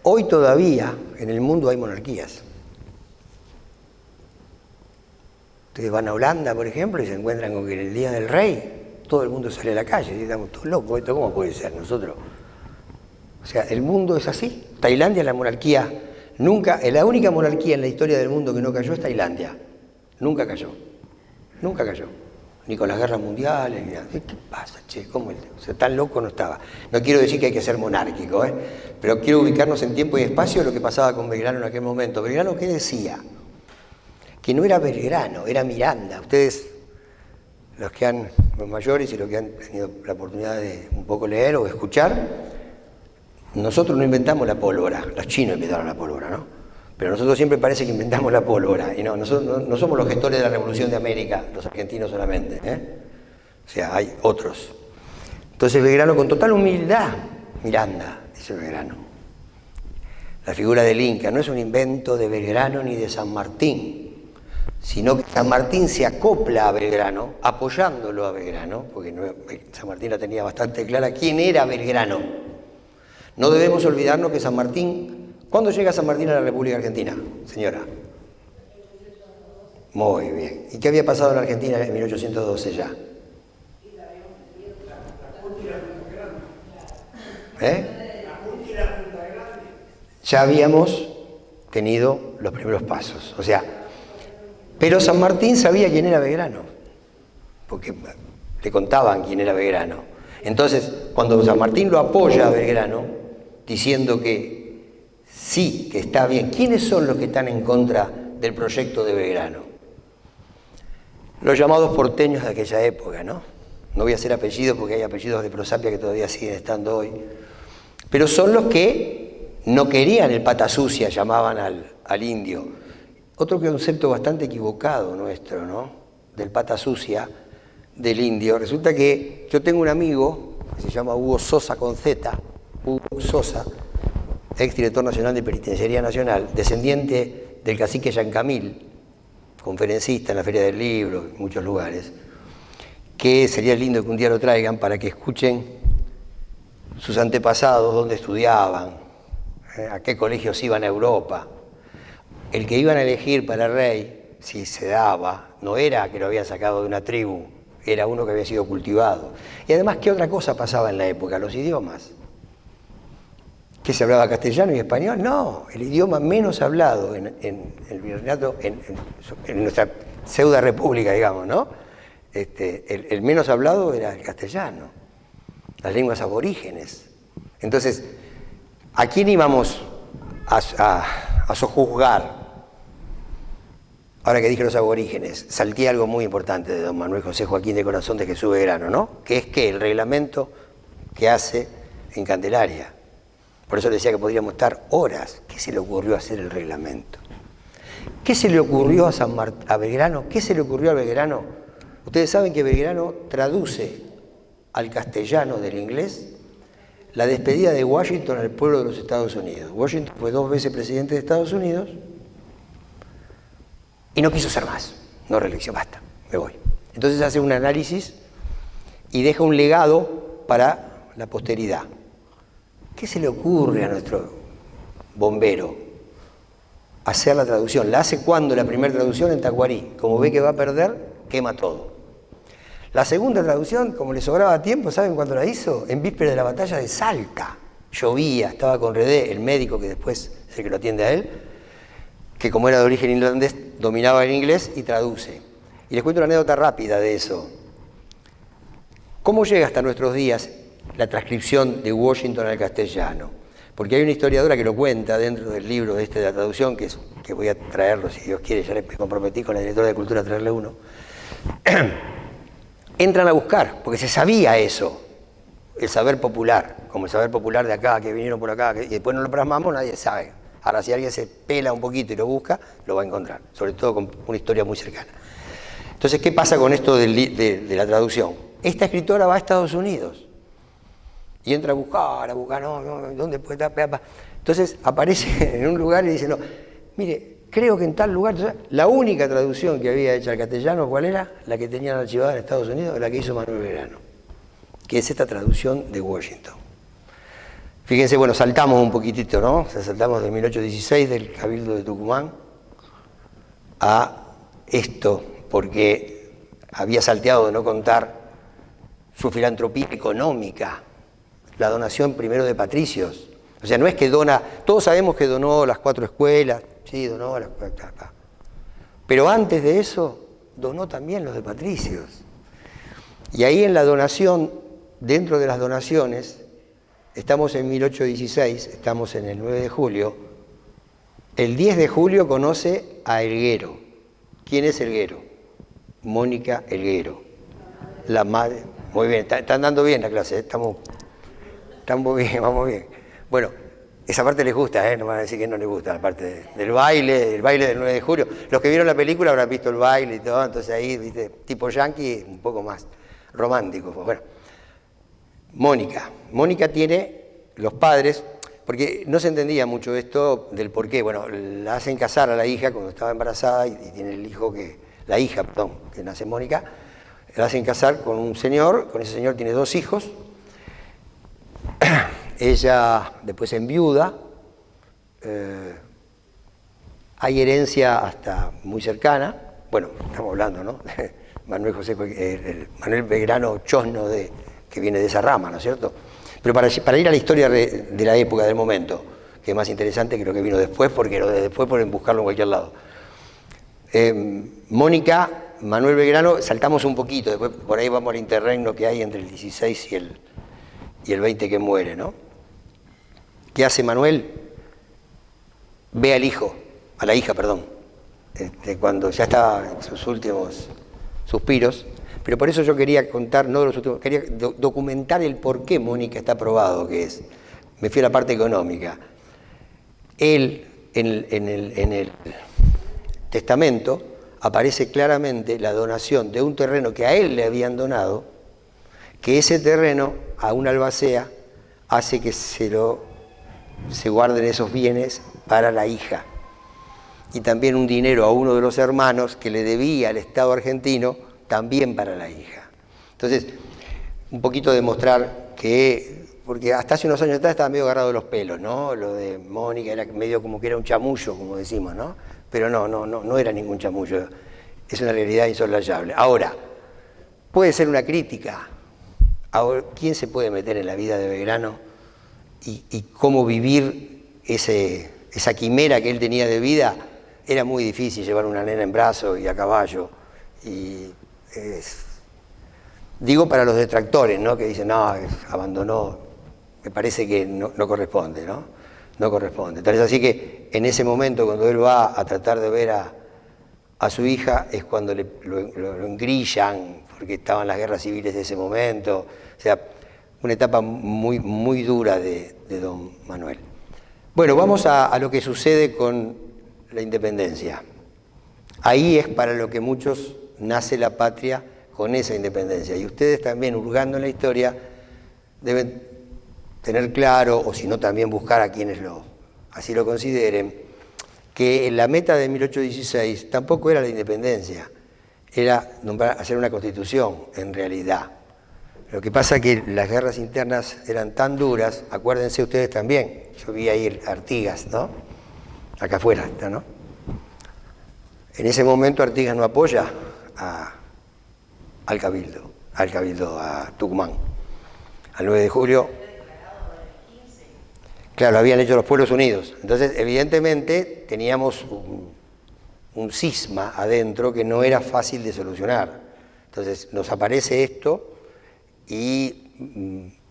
Speaker 1: hoy todavía en el mundo hay monarquías. Ustedes van a Holanda, por ejemplo, y se encuentran con que en el Día del Rey todo el mundo sale a la calle y estamos todos locos. ¿Esto cómo puede ser nosotros? O sea, el mundo es así. Tailandia es la monarquía, la única monarquía en la historia del mundo que no cayó es Tailandia. Nunca cayó. Nunca cayó. Ni con las guerras mundiales, ni nada. ¿Qué pasa, che? ¿Cómo o sea, tan loco no estaba? No quiero decir que hay que ser monárquico, pero quiero ubicarnos en tiempo y espacio de lo que pasaba con Belgrano en aquel momento. ¿Belgrano qué decía? Que no era Belgrano, era Miranda. Ustedes, los mayores y los que han tenido la oportunidad de un poco leer o escuchar, nosotros no inventamos la pólvora, los chinos inventaron la pólvora, ¿no? Pero nosotros siempre parece que inventamos la pólvora, y no, nosotros no somos los gestores de la Revolución de América, los argentinos solamente, O sea, hay otros. Entonces Belgrano, con total humildad, Miranda, dice Belgrano, la figura del Inca no es un invento de Belgrano ni de San Martín, sino que San Martín se acopla a Belgrano, apoyándolo a Belgrano, porque San Martín la tenía bastante clara quién era Belgrano. No debemos olvidarnos que San Martín... ¿Cuándo llega San Martín a la República Argentina, señora? Muy bien. ¿Y qué había pasado en la Argentina en 1812 ya? Ya habíamos tenido los primeros pasos. O sea, pero San Martín sabía quién era Belgrano, porque le contaban quién era Belgrano. Entonces, cuando San Martín lo apoya a Belgrano, diciendo que sí, que está bien. ¿Quiénes son los que están en contra del proyecto de Belgrano? Los llamados porteños de aquella época, ¿no? No voy a hacer apellidos porque hay apellidos de prosapia que todavía siguen estando hoy. Pero son los que no querían el pata sucia, llamaban al indio. Otro concepto bastante equivocado nuestro, ¿no? Del pata sucia, del indio. Resulta que yo tengo un amigo que se llama Hugo Sosa con Z, Hugo Sosa, exdirector nacional de Penitenciaría Nacional, descendiente del cacique Yancamil, conferencista en la Feria del Libro, en muchos lugares, que sería lindo que un día lo traigan para que escuchen sus antepasados, dónde estudiaban, a qué colegios iban a Europa. El que iban a elegir para rey, si se daba, no era que lo habían sacado de una tribu, era uno que había sido cultivado. Y además, ¿qué otra cosa pasaba en la época? Los idiomas. ¿Qué se hablaba castellano y español? No, el idioma menos hablado en el virreinato, en nuestra pseudo república, digamos, ¿no? el menos hablado era el castellano, las lenguas aborígenes. Entonces, ¿a quién íbamos a sojuzgar? Ahora que dije los aborígenes, salté algo muy importante de don Manuel José Joaquín de Corazón de Jesús Belgrano, ¿no? Que es que el reglamento que hace en Candelaria. Por eso le decía que podríamos estar horas. ¿Qué se le ocurrió hacer el reglamento? ¿Qué se le ocurrió a Belgrano? ¿Qué se le ocurrió a Belgrano? Ustedes saben que Belgrano traduce al castellano del inglés la despedida de Washington al pueblo de los Estados Unidos. Washington fue 2 veces presidente de Estados Unidos y no quiso ser más. No reelección, basta, me voy. Entonces hace un análisis y deja un legado para la posteridad. ¿Qué se le ocurre a nuestro bombero? Hacer la traducción. ¿La hace cuándo la primera traducción? En Tacuarí. Como ve que va a perder, quema todo. La segunda traducción, como le sobraba tiempo, ¿saben cuándo la hizo? En víspera de la batalla de Salta. Llovía, estaba con Redé, el médico que después es el que lo atiende a él, que como era de origen irlandés, dominaba el inglés y traduce. Y les cuento una anécdota rápida de eso. ¿Cómo llega hasta nuestros días la transcripción de Washington al castellano? Porque hay una historiadora que lo cuenta dentro del libro de la traducción, que voy a traerlo, si Dios quiere, ya le comprometí con la directora de Cultura a traerle uno. Entran a buscar, porque se sabía eso, el saber popular, como el saber popular de acá, que vinieron por acá, y después no lo plasmamos, nadie sabe. Ahora, si alguien se pela un poquito y lo busca, lo va a encontrar, sobre todo con una historia muy cercana. Entonces, ¿qué pasa con esto de la traducción? Esta escritora va a Estados Unidos y entra a buscar, no, ¿dónde puede estar? Entonces aparece en un lugar y dice, no, mire, creo que en tal lugar, la única traducción que había hecho al castellano, ¿cuál era? La que tenían archivada en Estados Unidos, la que hizo Manuel Belgrano, que es esta traducción de Washington. Fíjense, bueno, saltamos un poquitito, ¿no? O sea, saltamos de 1816 del Cabildo de Tucumán a esto, porque había salteado de no contar su filantropía económica, la donación primero de patricios. O sea, no es que dona, todos sabemos que donó las 4 escuelas, sí, donó las 4, pero antes de eso, donó también los de patricios. Y ahí en la donación, dentro de las donaciones, estamos en 1816, estamos en el 9 de julio, el 10 de julio conoce a Elguero. ¿Quién es Elguero? Mónica Elguero, la madre. Muy bien, están dando bien la clase, estamos bien, vamos bien. Bueno, esa parte les gusta, no van a decir que no les gusta, la parte del baile, el baile del 9 de julio. Los que vieron la película habrán visto el baile y todo, entonces ahí, viste, tipo yankee, un poco más romántico. Bueno, Mónica tiene los padres, porque no se entendía mucho esto del por qué. Bueno, la hacen casar a la hija cuando estaba embarazada y tiene el hijo la hija, que nace Mónica. La hacen casar con un señor, con ese señor tiene 2 hijos. Ella después enviuda. Hay herencia hasta muy cercana. Bueno, estamos hablando, ¿no? Manuel Belgrano Chosno, que viene de esa rama, ¿no es cierto? Pero para ir a la historia de la época, del momento, que es más interesante que lo que vino después, porque lo de después pueden buscarlo en cualquier lado. Mónica, Manuel Belgrano, saltamos un poquito, después por ahí vamos al interregno que hay entre el 16 y el 20 que muere, ¿no? ¿Qué hace Manuel? Ve a la hija, cuando ya estaba en sus últimos suspiros. Pero por eso yo quería contar, no de los últimos, quería documentar el por qué Mónica está probado que es. Me fui a la parte económica. Él, en el testamento, aparece claramente la donación de un terreno que a él le habían donado, que ese terreno a una albacea hace que se guarden esos bienes para la hija. Y también un dinero a uno de los hermanos que le debía al Estado argentino, también para la hija. Entonces, un poquito demostrar que, porque hasta hace unos años atrás estaba medio agarrado de los pelos, ¿no? Lo de Mónica era medio como que era un chamullo, como decimos, ¿no? Pero no era ningún chamullo, es una realidad insoslayable. Ahora, puede ser una crítica. Ahora, ¿quién se puede meter en la vida de Belgrano y cómo vivir esa quimera que él tenía de vida? Era muy difícil llevar una nena en brazos y a caballo, y Digo para los detractores, ¿no? Que dicen, no, abandonó, me parece que no corresponde, ¿no? No corresponde. Tal es así que en ese momento, cuando él va a tratar de ver a su hija, es cuando lo engrillan, porque estaban las guerras civiles de ese momento. O sea, una etapa muy, muy dura de don Manuel. Bueno, vamos a lo que sucede con la independencia. Ahí es para lo que muchos nace la patria, con esa independencia. Y ustedes también, hurgando en la historia, deben tener claro, o si no también buscar a quienes así lo consideren, que la meta de 1816 tampoco era la independencia, era hacer una constitución, en realidad. Lo que pasa es que las guerras internas eran tan duras, acuérdense ustedes también, yo vi ahí Artigas, ¿no? Acá afuera está, ¿no? En ese momento Artigas no apoya al Cabildo, a Tucumán. Al 9 de julio, claro, lo habían hecho los Pueblos Unidos. Entonces, evidentemente, teníamos un cisma adentro que no era fácil de solucionar. Entonces, nos aparece esto y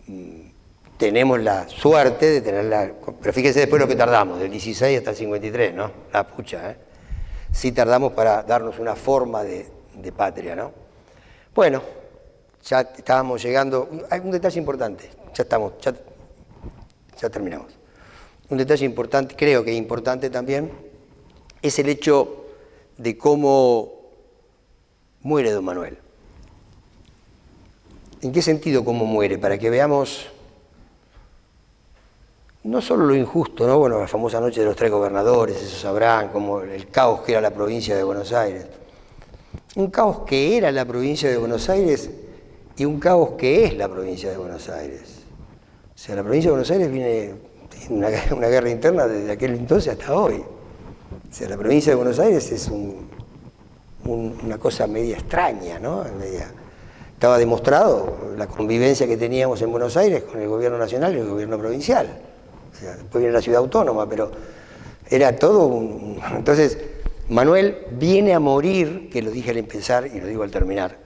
Speaker 1: tenemos la suerte de tenerla. Pero fíjense después lo que tardamos, del 16 hasta el 53, ¿no? La pucha, ¿eh? Sí tardamos para darnos una forma de patria, ¿no? Bueno, ya estábamos llegando. Hay un detalle importante, ya terminamos. Un detalle importante, creo que importante también, es el hecho de cómo muere don Manuel. ¿En qué sentido cómo muere? Para que veamos no solo lo injusto, ¿no? Bueno, la famosa noche de los 3 gobernadores, eso sabrán, como el caos que era la provincia de Buenos Aires. Un caos que era la provincia de Buenos Aires y un caos que es la provincia de Buenos Aires. O sea, la provincia de Buenos Aires viene una guerra interna desde aquel entonces hasta hoy. O sea, la provincia de Buenos Aires es una cosa media extraña, ¿no? Estaba demostrado la convivencia que teníamos en Buenos Aires con el gobierno nacional y el gobierno provincial. O sea, después viene la ciudad autónoma, pero era todo Entonces, Manuel viene a morir, que lo dije al empezar y lo digo al terminar,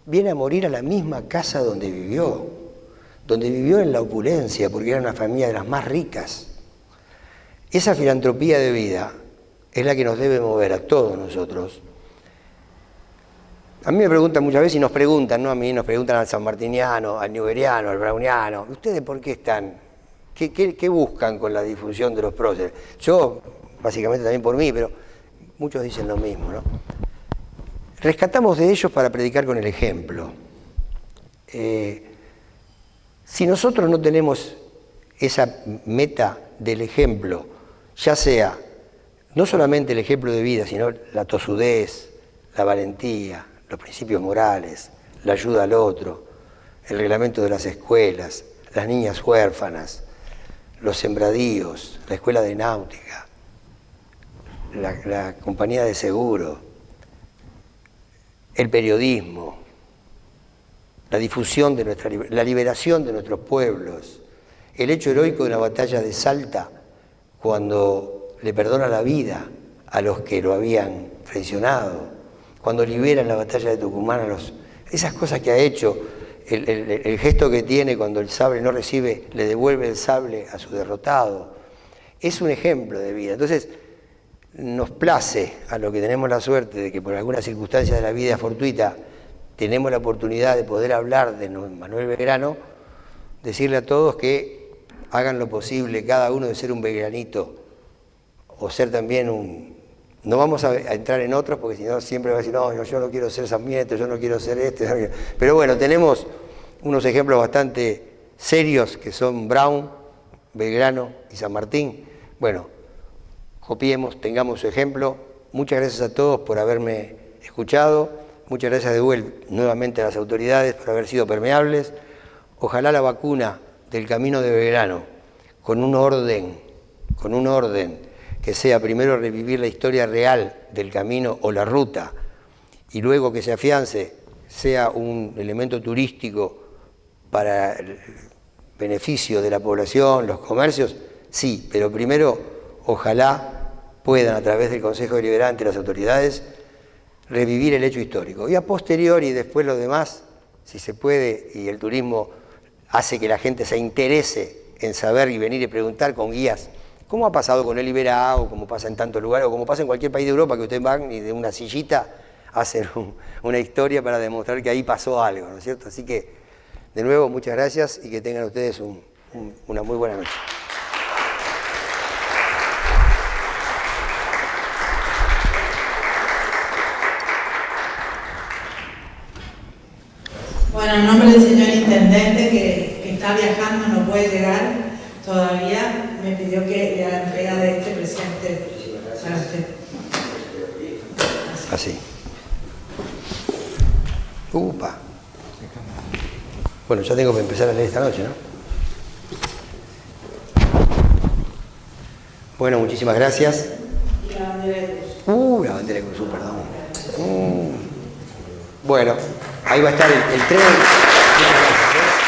Speaker 1: viene a morir a la misma casa donde vivió en la opulencia, porque era una familia de las más ricas. Esa filantropía de vida es la que nos debe mover a todos nosotros. A mí me preguntan muchas veces, y nos preguntan, no a mí, nos preguntan al sanmartiniano, al newberiano, al browniano, ¿ustedes por qué están? ¿Qué buscan con la difusión de los próceres? Yo, básicamente también por mí, pero muchos dicen lo mismo, ¿no? Rescatamos de ellos para predicar con el ejemplo. Si nosotros no tenemos esa meta del ejemplo, ya sea no solamente el ejemplo de vida, sino la tosudez, la valentía, los principios morales, la ayuda al otro, el reglamento de las escuelas, las niñas huérfanas, los sembradíos, la escuela de náutica, la compañía de seguro, el periodismo, la difusión de la liberación de nuestros pueblos, el hecho heroico de la batalla de Salta, cuando le perdona la vida a los que lo habían traicionado, cuando libera en la batalla de Tucumán esas cosas que ha hecho, el gesto que tiene cuando el sable no recibe, le devuelve el sable a su derrotado, es un ejemplo de vida. Entonces, nos place a los que tenemos la suerte de que por alguna circunstancia de la vida fortuita tenemos la oportunidad de poder hablar de Manuel Belgrano, decirle a todos que hagan lo posible, cada uno de ser un belgranito, o ser también no vamos a entrar en otros, porque si no siempre va a decir, no, yo no quiero ser Sarmiento, yo no quiero ser este. Pero bueno, tenemos unos ejemplos bastante serios que son Brown, Belgrano y San Martín. Bueno, copiemos, tengamos su ejemplo. Muchas gracias a todos por haberme escuchado. Muchas gracias de vuelta nuevamente a las autoridades por haber sido permeables. Ojalá la vacuna del camino de Belgrano, con un orden, que sea primero revivir la historia real del camino o la ruta, y luego que se afiance, sea un elemento turístico para el beneficio de la población, los comercios, sí, pero primero ojalá puedan a través del Consejo Deliberante las autoridades revivir el hecho histórico. Y a posteriori, después lo demás, si se puede, y el turismo hace que la gente se interese en saber y venir y preguntar con guías, como ha pasado con el Iberá, como pasa en tantos lugares, o como pasa en cualquier país de Europa, que ustedes van y de una sillita hacen una historia para demostrar que ahí pasó algo, ¿no es cierto? Así que, de nuevo, muchas gracias y que tengan ustedes una muy buena noche.
Speaker 3: Bueno, en nombre del señor Intendente, que está viajando, no puede llegar todavía, me pidió que le haga entrega de este presente para usted.
Speaker 1: Así. Upa. Bueno, ya tengo que empezar a leer esta noche, ¿no? Bueno, muchísimas gracias.
Speaker 3: Y la bandera de cruz.
Speaker 1: La bandera de cruz, perdón. Bueno, ahí va a estar el tren. Muchas gracias.